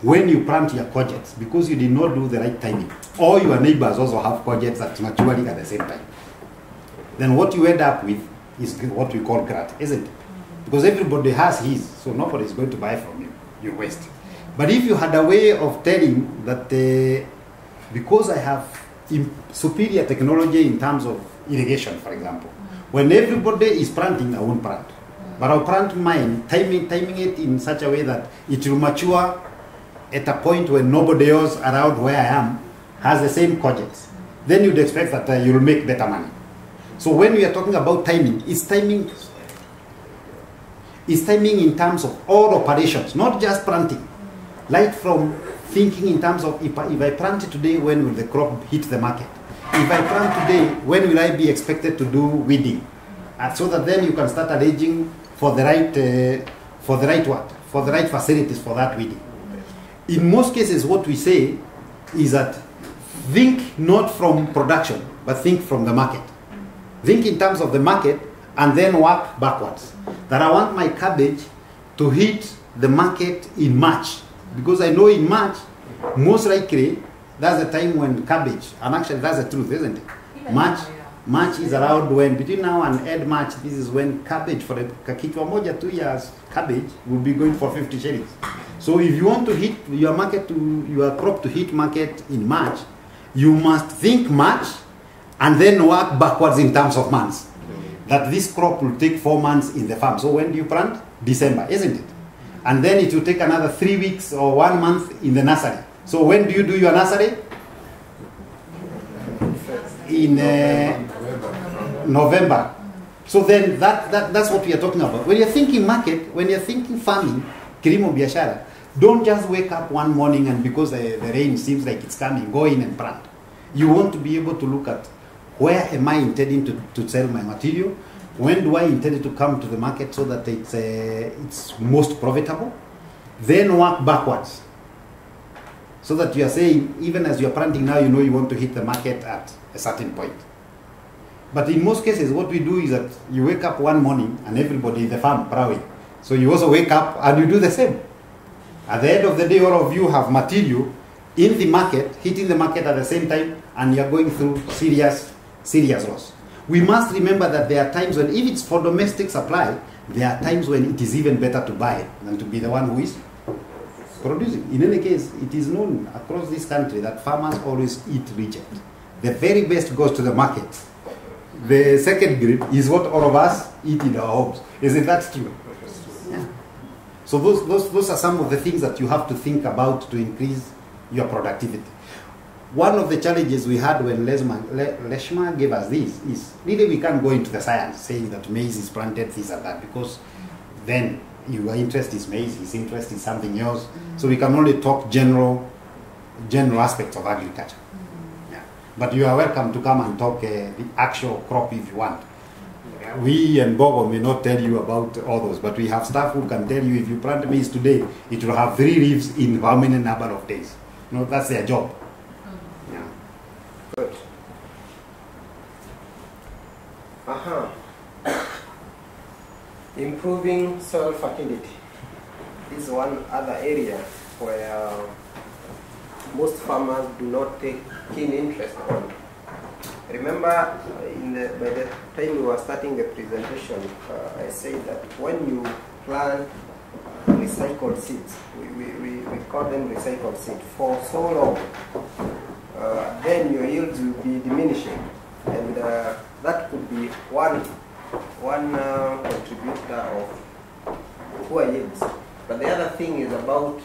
Speaker 2: when you plant your courgettes, because you did not do the right timing, all your neighbors also have courgettes that maturing at the same time, then what you end up with is what we call glut, isn't it? Because everybody has his, so nobody is going to buy from you. You waste. But if you had a way of telling that because I have superior technology in terms of irrigation, for example, when everybody is planting, I won't plant. But I'll plant mine, timing it in such a way that it will mature at a point when nobody else around where I am has the same courgettes. Then you'd expect that you'll make better money. So when we are talking about timing, it's timing in terms of all operations, not just planting. Like from thinking in terms of if I plant it today, when will the crop hit the market? If I plant today, when will I be expected to do weeding? So that then you can start arranging for the right facilities for that weeding. In most cases, what we say is that think not from production, but think from the market. Think in terms of the market and then work backwards. That I want my cabbage to hit the market in March. Because I know in March, most likely, that's the time when cabbage, and actually that's the truth, isn't it?
Speaker 3: Even
Speaker 2: March,
Speaker 3: now,
Speaker 2: March is around when, between now and end March, this is when cabbage for a kichwa moja 2 years, cabbage will be going for 50 shillings. So if you want to hit your market, your crop to hit market in March, you must think March and then work backwards in terms of months. That this crop will take 4 months in the farm. So when do you plant? December, isn't it? And then it will take another 3 weeks or 1 month in the nursery. So when do you do your nursery? In November. So then that's what we are talking about. When you're thinking market, when you're thinking farming, Kilimo Biashara, don't just wake up one morning and because the rain seems like it's coming, go in and plant. You want to be able to look at where am I intending to sell my material? When do I intend to come to the market so that it's most profitable? Then work backwards. So that you are saying, even as you are planting now, you know you want to hit the market at a certain point. But in most cases, what we do is that you wake up one morning and everybody in the farm plowing. So you also wake up and you do the same. At the end of the day, all of you have material in the market, hitting the market at the same time, and you're going through serious loss. We must remember that there are times when, if it's for domestic supply, there are times when it is even better to buy than to be the one who is producing. In any case, it is known across this country that farmers always eat reject. The very best goes to the market. The second grade is what all of us eat in our homes. Isn't that true? Yeah. So those are some of the things that you have to think about to increase your productivity. One of the challenges we had when Leshma gave us this is really we can't go into the science saying that maize is planted this and that, because then your interest is maize, his interest is something else. So we can only talk general aspects of agriculture. Yeah. But you are welcome to come and talk the actual crop if you want. We and Mbogo may not tell you about all those, but we have staff who can tell you if you plant maize today, it will have 3 leaves in how many number of days. You know, that's their job. Yeah.
Speaker 1: Good. Improving soil fertility is one other area where most farmers do not take keen interest on. Remember, by the time we were starting the presentation, I said that when you plant recycled seeds, we call them recycled seeds, for so long, then your yields will be diminishing, and that could be one contributor of poor yields. But the other thing is about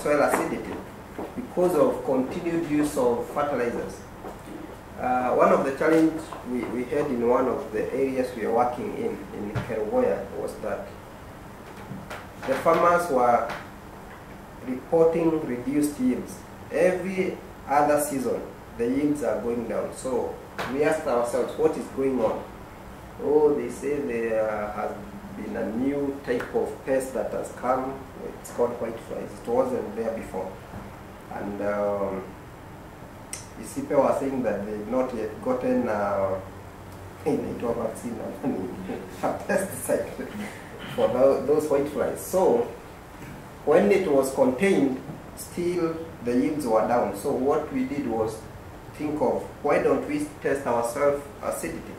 Speaker 1: soil acidity, because of continued use of fertilizers. One of the challenges we had in one of the areas we are working in Njoroge, was that the farmers were reporting reduced yields. Every other season, the yields are going down. So we asked ourselves, what is going on? Oh, they say there has been a new type of pest that has come. It's called whiteflies. It wasn't there before. And the people were saying that they've not yet gotten a vaccine a pesticide for those whiteflies. So when it was contained, still the yields were down. So what we did was think of, why don't we test our soil acidity?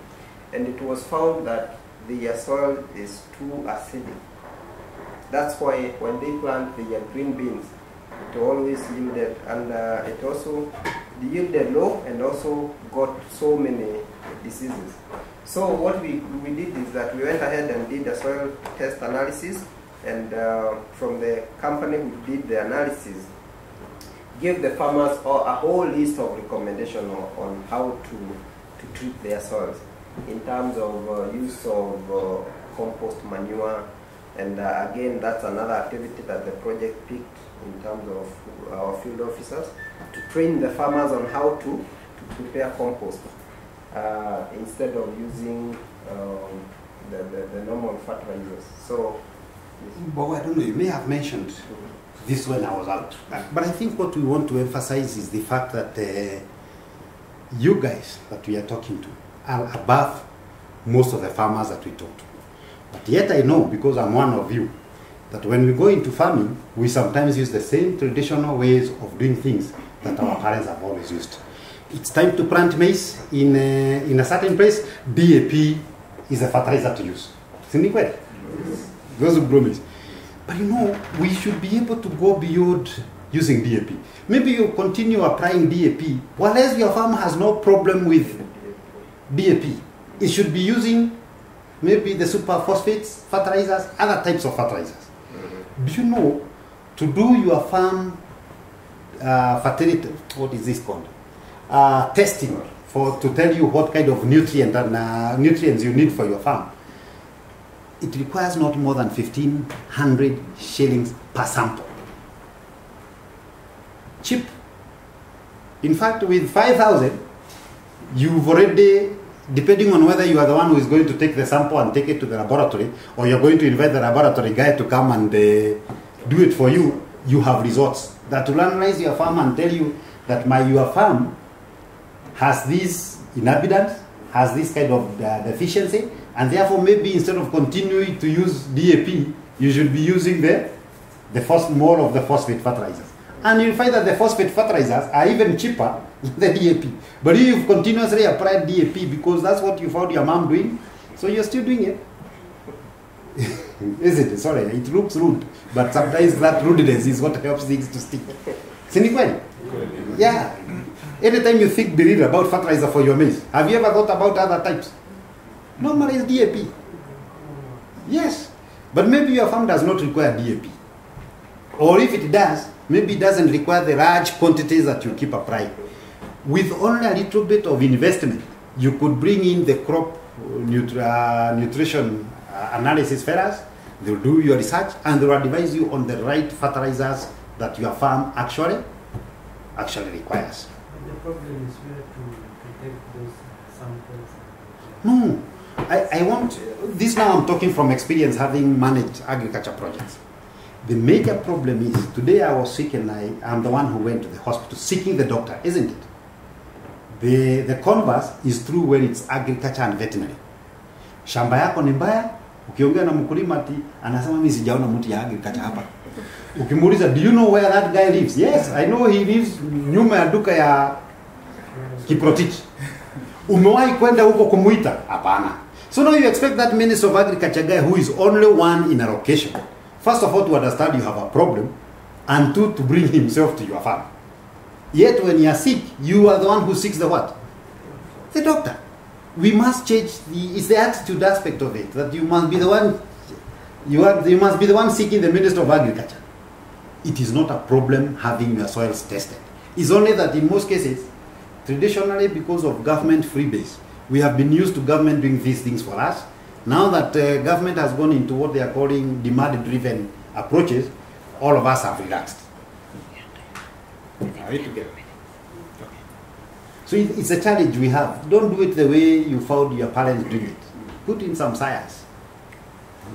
Speaker 1: And it was found that the soil is too acidic. That's why when they plant the green beans, it always yielded, and it also yielded low and also got so many diseases. So what we did is that we went ahead and did a soil test analysis, and from the company who did the analysis, gave the farmers a whole list of recommendations on how to treat their soils in terms of use of compost manure. And again, that's another activity that the project picked in terms of our field officers, to train the farmers on how to prepare compost instead of using the normal fertilizers. So,
Speaker 2: But I don't know, you may have mentioned this when I was out. But I think what we want to emphasize is the fact that you guys that we are talking to are above most of the farmers that we talk to. But yet I know, because I'm one of you, that when we go into farming, we sometimes use the same traditional ways of doing things that our parents have always used. it's time to plant maize in a certain place, DAP is a fertilizer to use. Isn't it well? Those who grow maize. But you know, we should be able to go beyond using DAP. Maybe you continue applying DAP, while your farm has no problem with DAP. It should be using maybe the superphosphates, fertilizers, other types of fertilizers. Do you know, to do your farm fertility, what is this called? Testing to tell you what kind of nutrients you need for your farm. It requires not more than 1,500 shillings per sample. Cheap. In fact, with 5,000, you've already, depending on whether you are the one who is going to take the sample and take it to the laboratory, or you're going to invite the laboratory guy to come and do it for you, you have results that will analyze your farm and tell you that your farm has this inhabitants, has this kind of deficiency, and therefore maybe instead of continuing to use DAP, you should be using more of the phosphate fertilizers. And you'll find that the phosphate fertilizers are even cheaper than DAP. But if you've continuously applied DAP because that's what you found your mom doing, so you're still doing it. Isn't it? Sorry, it looks rude, but sometimes that rudeness is what helps things to stick. Cynical? Yeah. Anytime you think about fertilizer for your maize, have you ever thought about other types? Normally it's DAP. Yes. But maybe your farm does not require DAP. Or if it does, maybe it doesn't require the large quantities that you keep applying. With only a little bit of investment, you could bring in the crop nutrition analysis fellows. They'll do your research and they will advise you on the right fertilizers that your farm actually requires.
Speaker 5: The problem is where to take those samples.
Speaker 2: No, I want this now. I'm talking from experience, having managed agriculture projects. The major problem is today I was sick and I'm the one who went to the hospital seeking the doctor, isn't it? The converse is true when it's agriculture and veterinary. Shamba yako ni mbaya, ukiongea na mkulima ati anasema mimi sijaona mtu ya agriculture hapa. Ukimuuliza, do you know where that guy lives? Yes, I know he lives nyuma ya duka ya Kiprotich. Umewahi kwenda huko kumuita? Hapana. So now you expect that Minister of Agriculture guy who is only one in a location, first of all to understand you have a problem, and two, to bring himself to your farm. Yet when you are sick, you are the one who seeks the what? The doctor. We must change it's the attitude aspect of it, that you must be the one, you must be the one seeking the Minister of Agriculture. It is not a problem having your soils tested. It's only that in most cases, traditionally because of government freebase, we have been used to government doing these things for us. Now that government has gone into what they are calling demand-driven approaches, all of us have relaxed. Are we together? Okay. So it's a challenge we have. Don't do it the way you found your parents doing it. Put in some science.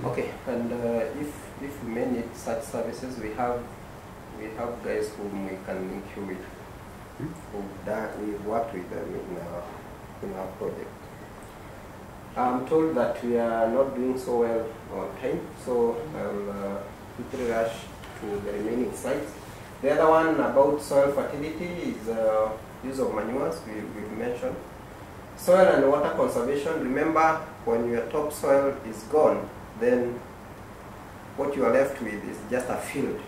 Speaker 1: Okay, and if we may need such services, we have guys whom we can link you with. We've worked with them in our project. I'm told that we are not doing so well on time, so I'll quickly rush to the remaining slides. The other one about soil fertility is use of manures, we've mentioned. Soil and water conservation. Remember, when your topsoil is gone, then what you are left with is just a field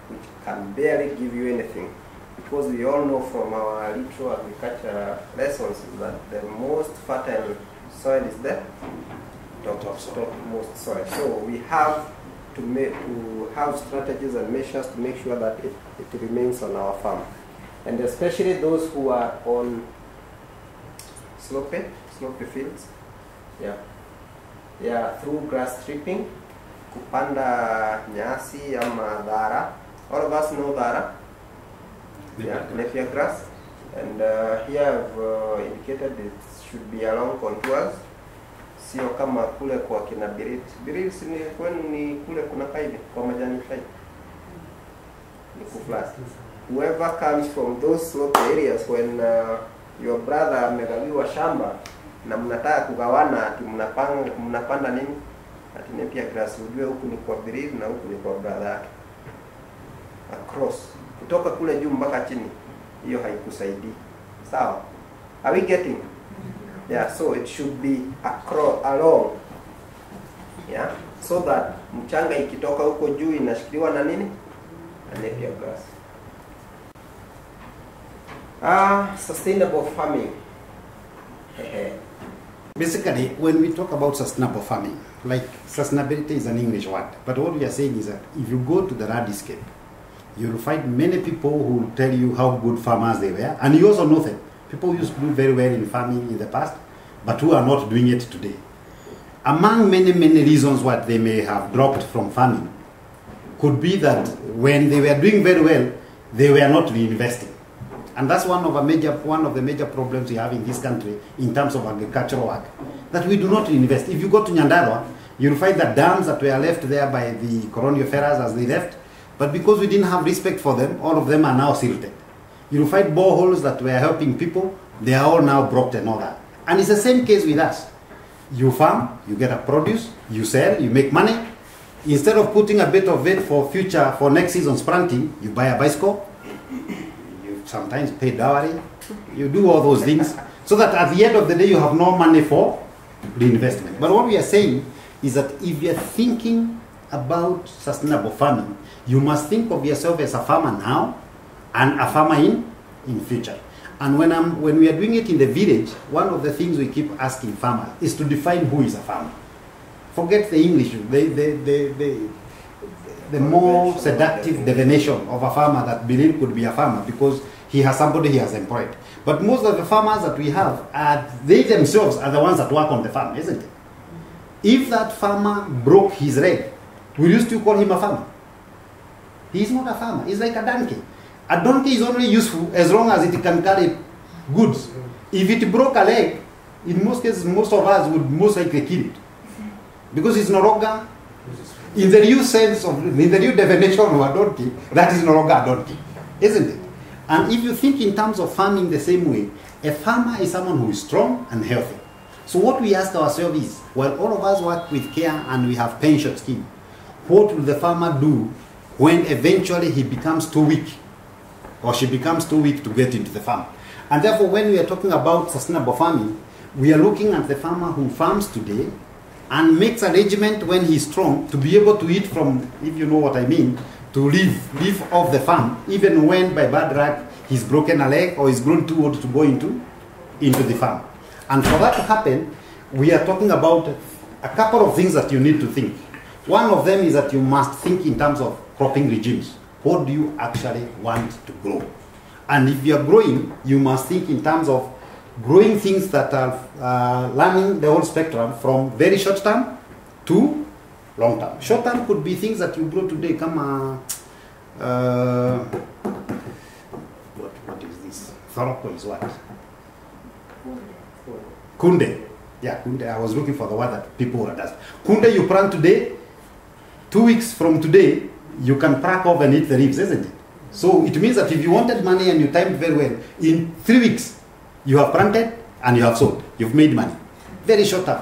Speaker 1: which can barely give you anything. Because we all know from our little agriculture lessons that the most fertile soil is the topmost soil. So we have to have strategies and measures to make sure that it remains on our farm. And especially those who are on slopey fields. Yeah, through grass stripping, kupanda nyasi ama dhara. All of us know dhara. Yeah, napier grass. And here I've indicated it should be along contours. Sio kama kule kwa kina Birit. Birit ni kwenu ni kule kuna kaibi kwa majani kai. Ni kuflat. Whoever comes from those slope areas, when your brother amegawiwa shamba na mnataka kugawana ati mnapanda nini? Ati napier grass, ujue huku ni kwa Birit na huku ni kwa brother yake. Across kutoka kule juu mpaka chini, hiyo haikusaidii. Sawa? Are we getting? Yeah, so it should be along. Yeah, so that mchanga ikitoka huko juu inashikiliwa na nini? Na napier grass. Sustainable farming.
Speaker 2: Basically, when we talk about sustainable farming, like sustainability is an English word, but what we are saying is that if you go to the landscape, you'll find many people who will tell you how good farmers they were, and you also know that people used to do very well in farming in the past, but who are not doing it today. Among many reasons what they may have dropped from farming could be that when they were doing very well, they were not reinvesting. And that's one of the major problems we have in this country in terms of agricultural work, that we do not reinvest. If you go to Nyandarua, you'll find that dams that were left there by the colonial pharaohs as they left, but because we didn't have respect for them, all of them are now silted. You'll find boreholes that were helping people, they are all now blocked and all that. And it's the same case with us. You farm, you get a produce, you sell, you make money. Instead of putting a bit of it for next season's planting, you buy a bicycle, you sometimes pay dowry, you do all those things, so that at the end of the day you have no money for reinvestment. But what we are saying is that if you are thinking about sustainable farming, you must think of yourself as a farmer now and a farmer in future. And when we are doing it in the village, one of the things we keep asking farmers is to define who is a farmer. Forget the English, the more seductive definition of a farmer that Bilil could be a farmer because he has somebody he has employed. But most of the farmers that we have, they themselves are the ones that work on the farm, isn't it? If that farmer broke his leg, we used to call him a farmer. He is not a farmer, he's like a donkey. A donkey is only useful as long as it can carry goods. If it broke a leg, in most cases, most of us would most likely kill it. Because it's no longer, in the new sense of, in the new definition of a donkey, that is no longer a donkey, isn't it? And if you think in terms of farming the same way, a farmer is someone who is strong and healthy. So what we ask ourselves is, well, all of us work with care and we have pension scheme. What will the farmer do when eventually he becomes too weak or she becomes too weak to get into the farm? And therefore, when we are talking about sustainable farming, we are looking at the farmer who farms today and makes arrangement when he's strong to be able to eat from, if you know what I mean, to live off the farm, even when by bad luck he's broken a leg or he's grown too old to go into the farm. And for that to happen, we are talking about a couple of things that you need to think. One of them is that you must think in terms of cropping regimes. What do you actually want to grow? And if you are growing, you must think in terms of growing things that are learning the whole spectrum from very short term to long term. Short term could be things that you grow today. What is this? Thoroko is what? Kunde. Yeah, kunde. I was looking for the word that people would ask. Kunde you plant today, 2 weeks from today, you can crack off and eat the leaves, isn't it? So it means that if you wanted money and you timed very well, in 3 weeks, you have planted and you have sold. You've made money. Very short term.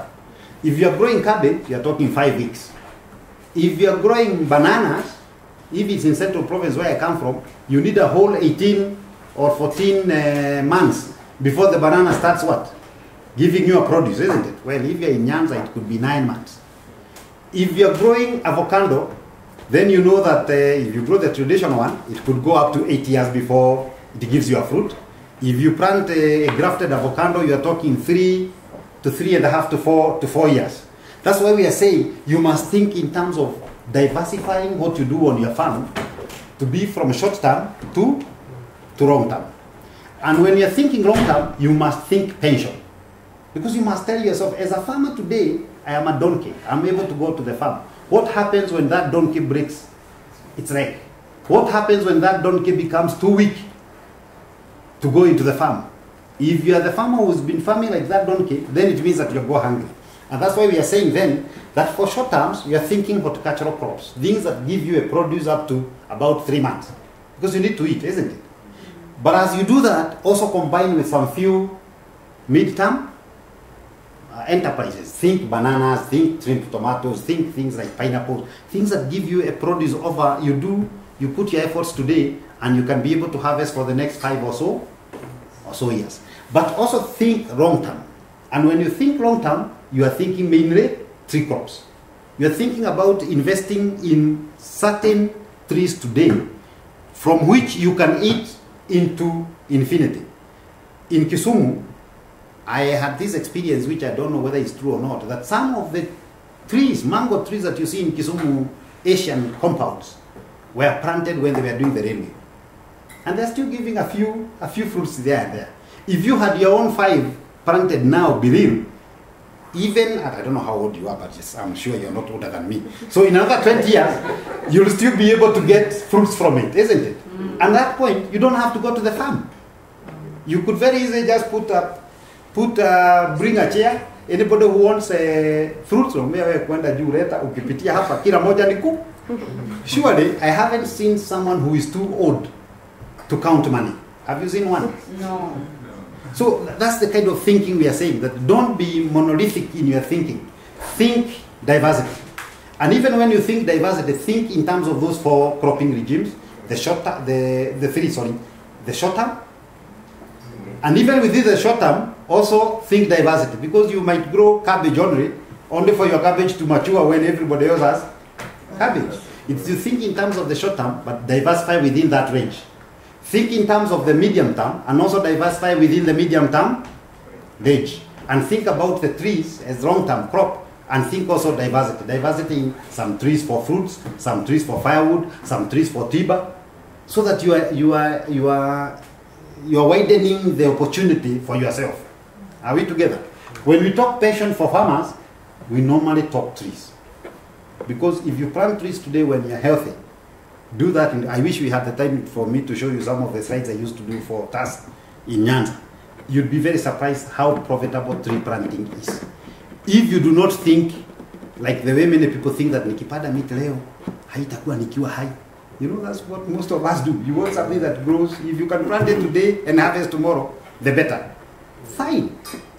Speaker 2: If you are growing cabbage, you are talking 5 weeks. If you are growing bananas, if it's in Central Province where I come from, you need a whole 18 or 14 months before the banana starts what? Giving you a produce, isn't it? Well, if you're in Nyanza, it could be 9 months. If you're growing avocado, then you know that if you grow the traditional one, it could go up to 8 years before it gives you a fruit. If you plant a grafted avocado, you are talking 3 to 3.5 to 4 years. That's why we are saying you must think in terms of diversifying what you do on your farm to be from short term to long term. And when you're thinking long term, you must think pension. Because you must tell yourself, as a farmer today, I am a donkey. I'm able to go to the farm. What happens when that donkey breaks its leg? What happens when that donkey becomes too weak to go into the farm? If you are the farmer who's been farming like that donkey, then it means that you'll go hungry. And that's why we are saying then that for short terms, you are thinking horticultural crops, things that give you a produce up to about 3 months. Because you need to eat, isn't it? But as you do that, also combine with some few mid-term enterprises. Think bananas, think shrimp tomatoes, think things like pineapples, things that give you a produce over, you put your efforts today and you can be able to harvest for the next 5 or so years. But also think long term. And when you think long term, you are thinking mainly tree crops. You are thinking about investing in certain trees today from which you can eat into infinity. In Kisumu, I had this experience, which I don't know whether it's true or not, that some of the trees, mango trees that you see in Kisumu Asian compounds, were planted when they were doing the railway. And they're still giving a few fruits there and there. If you had your own 5 planted now, believe, even, I don't know how old you are, but yes, I'm sure you're not older than me. So in another 20 years, you'll still be able to get fruits from it, isn't it? And at that point, you don't have to go to the farm. You could very easily just bring a chair. Anybody who wants fruits from where kwenda juu leta ukipitia hapa kila moja ni ku. Surely I haven't seen someone who is too old to count money. Have you seen one?
Speaker 3: No.
Speaker 2: So that's the kind of thinking we are saying, that don't be monolithic in your thinking. Think diversity. And even when you think diversity, think in terms of those 4 cropping regimes, the short term, the short term. And even within the short term, also think diversity, because you might grow cabbage only for your cabbage to mature when everybody else has cabbage. It's you think in terms of the short term, but diversify within that range. Think in terms of the medium term, and also diversify within the medium term range. And think about the trees as long-term crop, and think also diversity. Diversity in some trees for fruits, some trees for firewood, some trees for timber, so that you are widening the opportunity for yourself. Are we together? When we talk passion for farmers, we normally talk trees. Because if you plant trees today when you're healthy, do that. I wish we had the time for me to show you some of the slides I used to do for TAS in Nyanza. You'd be very surprised how profitable tree planting is. If you do not think like the way many people think that nikipanda miti leo haitakuwa nikiwa hai. You know, that's what most of us do. You want something that grows. If you can plant it today and harvest tomorrow, the better. Fine.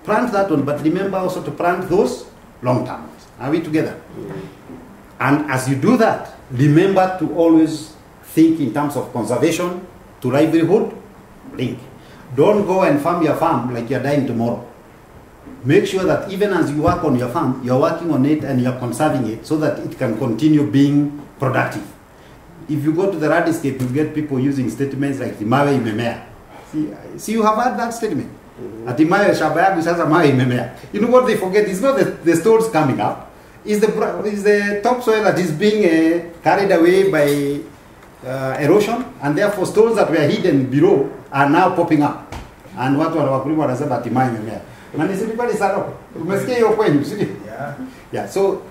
Speaker 2: Plant that one, but remember also to plant those long-term ones. Are we together? And as you do that, remember to always think in terms of conservation to livelihood link. Don't go and farm your farm like you're dying tomorrow. Make sure that even as you work on your farm, you're working on it and you're conserving it so that it can continue being productive. If you go to the landscape, you get people using statements like mawe imemea. See, you have heard that statement. Ati mawe shamba yangu sasa mawe imemea. You know what they forget? It's not the stones coming up. It's the topsoil that is being carried away by erosion, and therefore stones that were hidden below are now popping up. And watu wakulima wanasema ati mawe imemea. Na nisipipali sana. Umesikia hiyo kwenu, sio? Yeah. So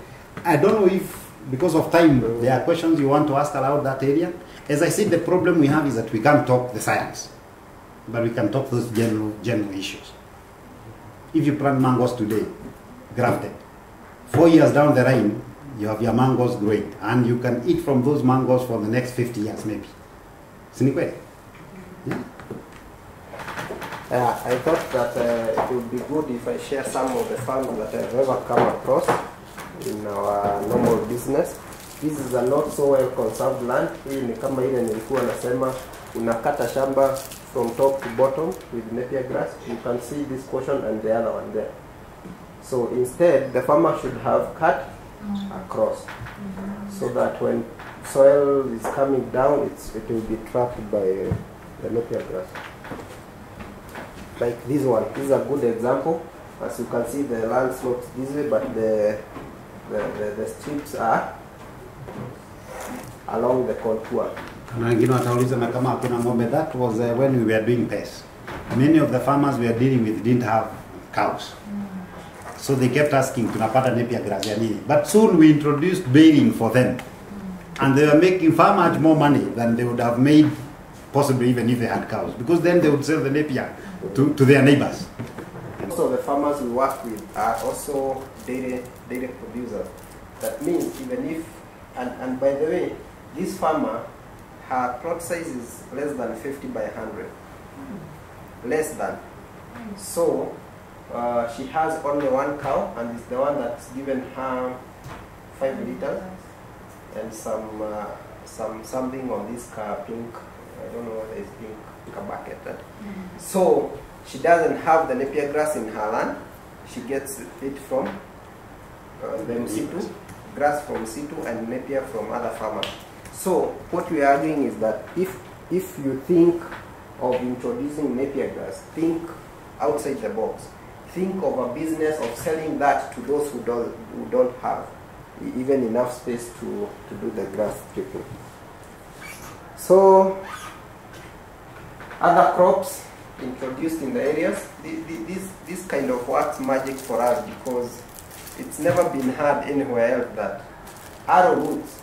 Speaker 2: I don't know if, because of time, there are questions you want to ask about that area. As I said, the problem we have is that we can't talk the science, but we can talk those general issues. If you plant mangoes today, grafted, 4 years down the line, you have your mangoes growing, and you can eat from those mangoes for the next 50 years, maybe. Yeah?
Speaker 1: I thought that it would be good if I share some of the farms that I've ever come across in our normal business. This is a not so well conserved land. Hii ni kama ile nilikuwa nasema unakata shamba from top to bottom with napier grass. You can see this portion and the other one there. So instead, the farmer should have cut across so that when soil is coming down, it will be trapped by the napier grass. Like this one. This is a good example. As you can see, the land slopes this way, but the strips are along the contour.
Speaker 2: That was when we were doing pests. Many of the farmers we were dealing with didn't have cows. So they kept asking, tunapata napier grass ya nini? But soon we introduced bailing for them. And they were making far much more money than they would have made possibly even if they had cows. Because then they would sell the napier to their neighbors.
Speaker 1: Also, the farmers we work with are also dairy producers. That means even if, and by the way, this farmer, her plot size is less than 50 by 100. Less than. So, she has only one cow, and it's the one that's given her 5 liters and something on this car, pink, I don't know whether it's pink, a bucket. So, she doesn't have the napier grass in her land. She gets it from the msitu, grass from msitu and napier from other farmers. So what we are arguing is that if you think of introducing napier grass, think outside the box. Think of a business of selling that to those who don't have even enough space to do the grass stripping. So other crops introduced in the areas, this kind of works magic for us because it's never been heard anywhere else that arrowroots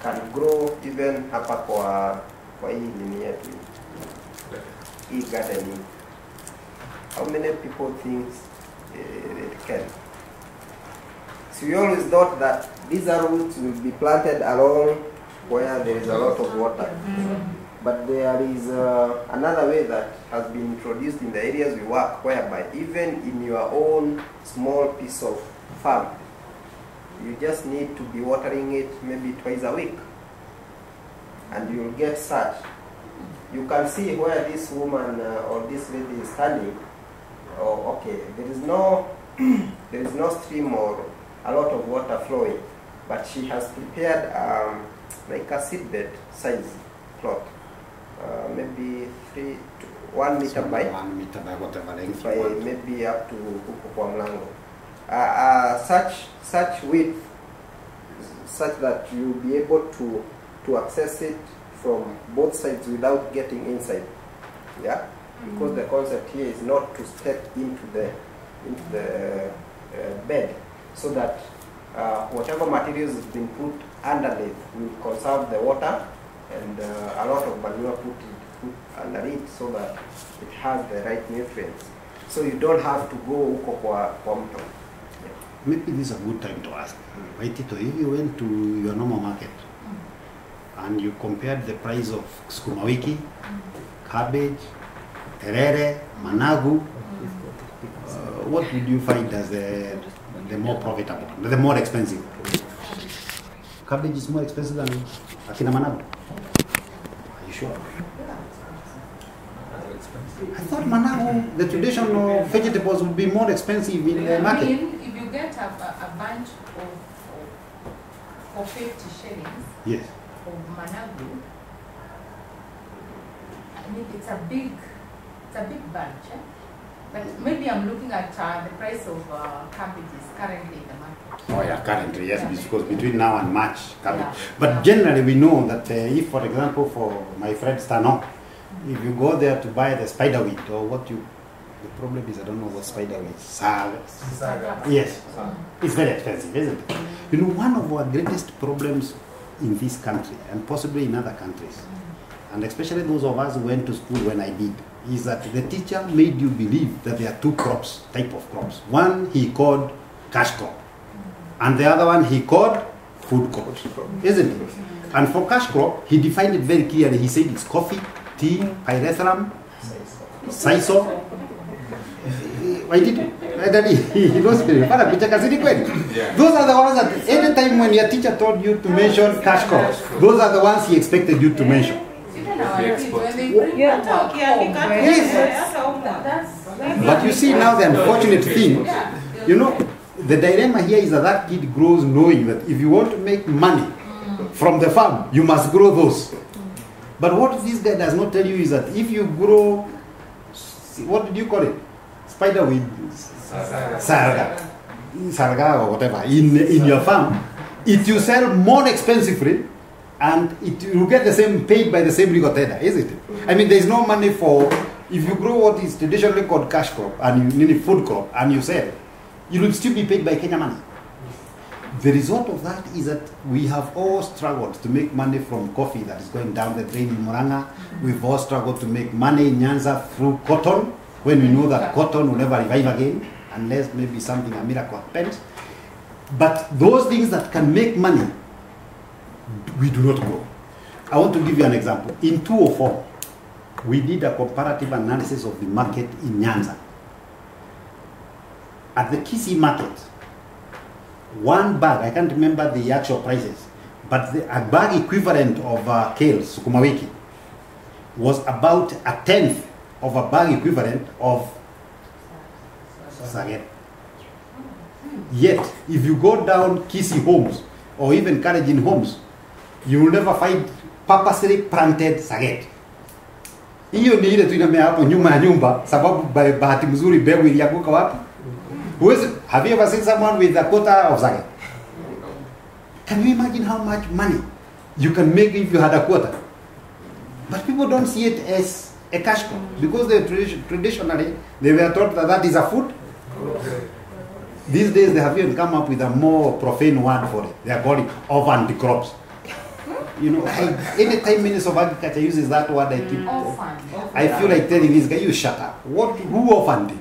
Speaker 1: can grow even hapa kwa hii nini yetu, hii gardening. How many people think it can? So we always thought that these arrowroots will be planted along where there is a lot of water. But there is another way that has been introduced in the areas we work, whereby even in your own small piece of farm, you just need to be watering it maybe twice a week, and you will get such. You can see where this woman or this lady is standing. Oh, okay, there is no stream or a lot of water flowing, but she has prepared like a seedbed size plot. Maybe 1 meter by
Speaker 2: 1 meter by whatever length
Speaker 1: by
Speaker 2: you want.
Speaker 1: maybe up to huko kwa mlango. Such width, such that you'll be able to access it from both sides without getting inside. Yeah, because the concept here is not to step into the bed, so that whatever materials has been put underneath will conserve the water, and a lot of manure put under it so that it has the right nutrients. So you don't have to go huko kwa mto.
Speaker 2: Maybe this is a good time to ask. Waitito, if you went to your normal market and you compared the price of sukuma wiki, cabbage, terere, managu, what would you find as the more profitable, the more expensive? Cabbage is more expensive than akina managu. Are you sure? I thought managu, the traditional vegetables, would be more expensive in the market.
Speaker 3: I mean, if you get a bunch for 50 shillings,
Speaker 2: yes,
Speaker 3: of managu, I mean, it's a big bunch. Eh? But maybe I'm looking at the price of cabbages currently in the market.
Speaker 2: Oh yeah, currently, yes, because between now and March, cabbage.
Speaker 3: Yeah.
Speaker 2: But generally we know that if, for example, for my friend Stano, if you go there to buy the spiderweed, or the problem is I don't know what spiderweed is. Saga. Yes, it's very expensive, isn't it? You know, one of our greatest problems in this country, and possibly in other countries, and especially those of us who went to school when I did, is that the teacher made you believe that there are two type of crops. One he called cash crop, and the other one he called food crop, isn't it? And for cash crop, he defined it very clearly. He said it's coffee, tea, pyrethrum, sisal. Why did he knows those are the ones that every time when your teacher told you to mention cash crops, those are the ones he expected you to mention.
Speaker 3: Even our kids, when they bring
Speaker 2: But you see now the unfortunate thing, you know, the dilemma here is that that kid grows knowing that if you want to make money from the farm, you must grow those. But what this guy does not tell you is that if you grow, what did you call it? Spiderweed, sarga or whatever, in your farm, it you sell more expensively, and you get the same paid by the same rigotada, isn't it? I mean, there is no money for, if you grow what is traditionally called cash crop and you need a food crop and you sell, you will still be paid by Kenya money. The result of that is that we have all struggled to make money from coffee that is going down the drain in Muranga. We've all struggled to make money in Nyanza through cotton, when we know that cotton will never revive again, unless maybe something, a miracle happens. But those things that can make money, we do not grow. I want to give you an example. In 2004, we did a comparative analysis of the market in Nyanza. At the Kisii market, one bag, I can't remember the actual prices, but a bag equivalent of kale, sukuma wiki, was about 1/10 of a bag equivalent of saget. Yet, if you go down Kisi homes or even Kalenjin homes, you will never find purposely planted saget. Hiyo ni ile tu inamea hapo nyuma ya nyumba sababu bahati mzuri mbegu ilianguka wapi? Have you ever seen someone with a quota of saget? Can you imagine how much money you can make if you had a quota? But people don't see it as a cash crop because traditionally they were taught that that is a food. These days they have even come up with a more profane word for it. They are calling orphaned crops. You know, anytime Minister of Agriculture uses that word, I feel like telling this guy, you shut up. Who orphaned it?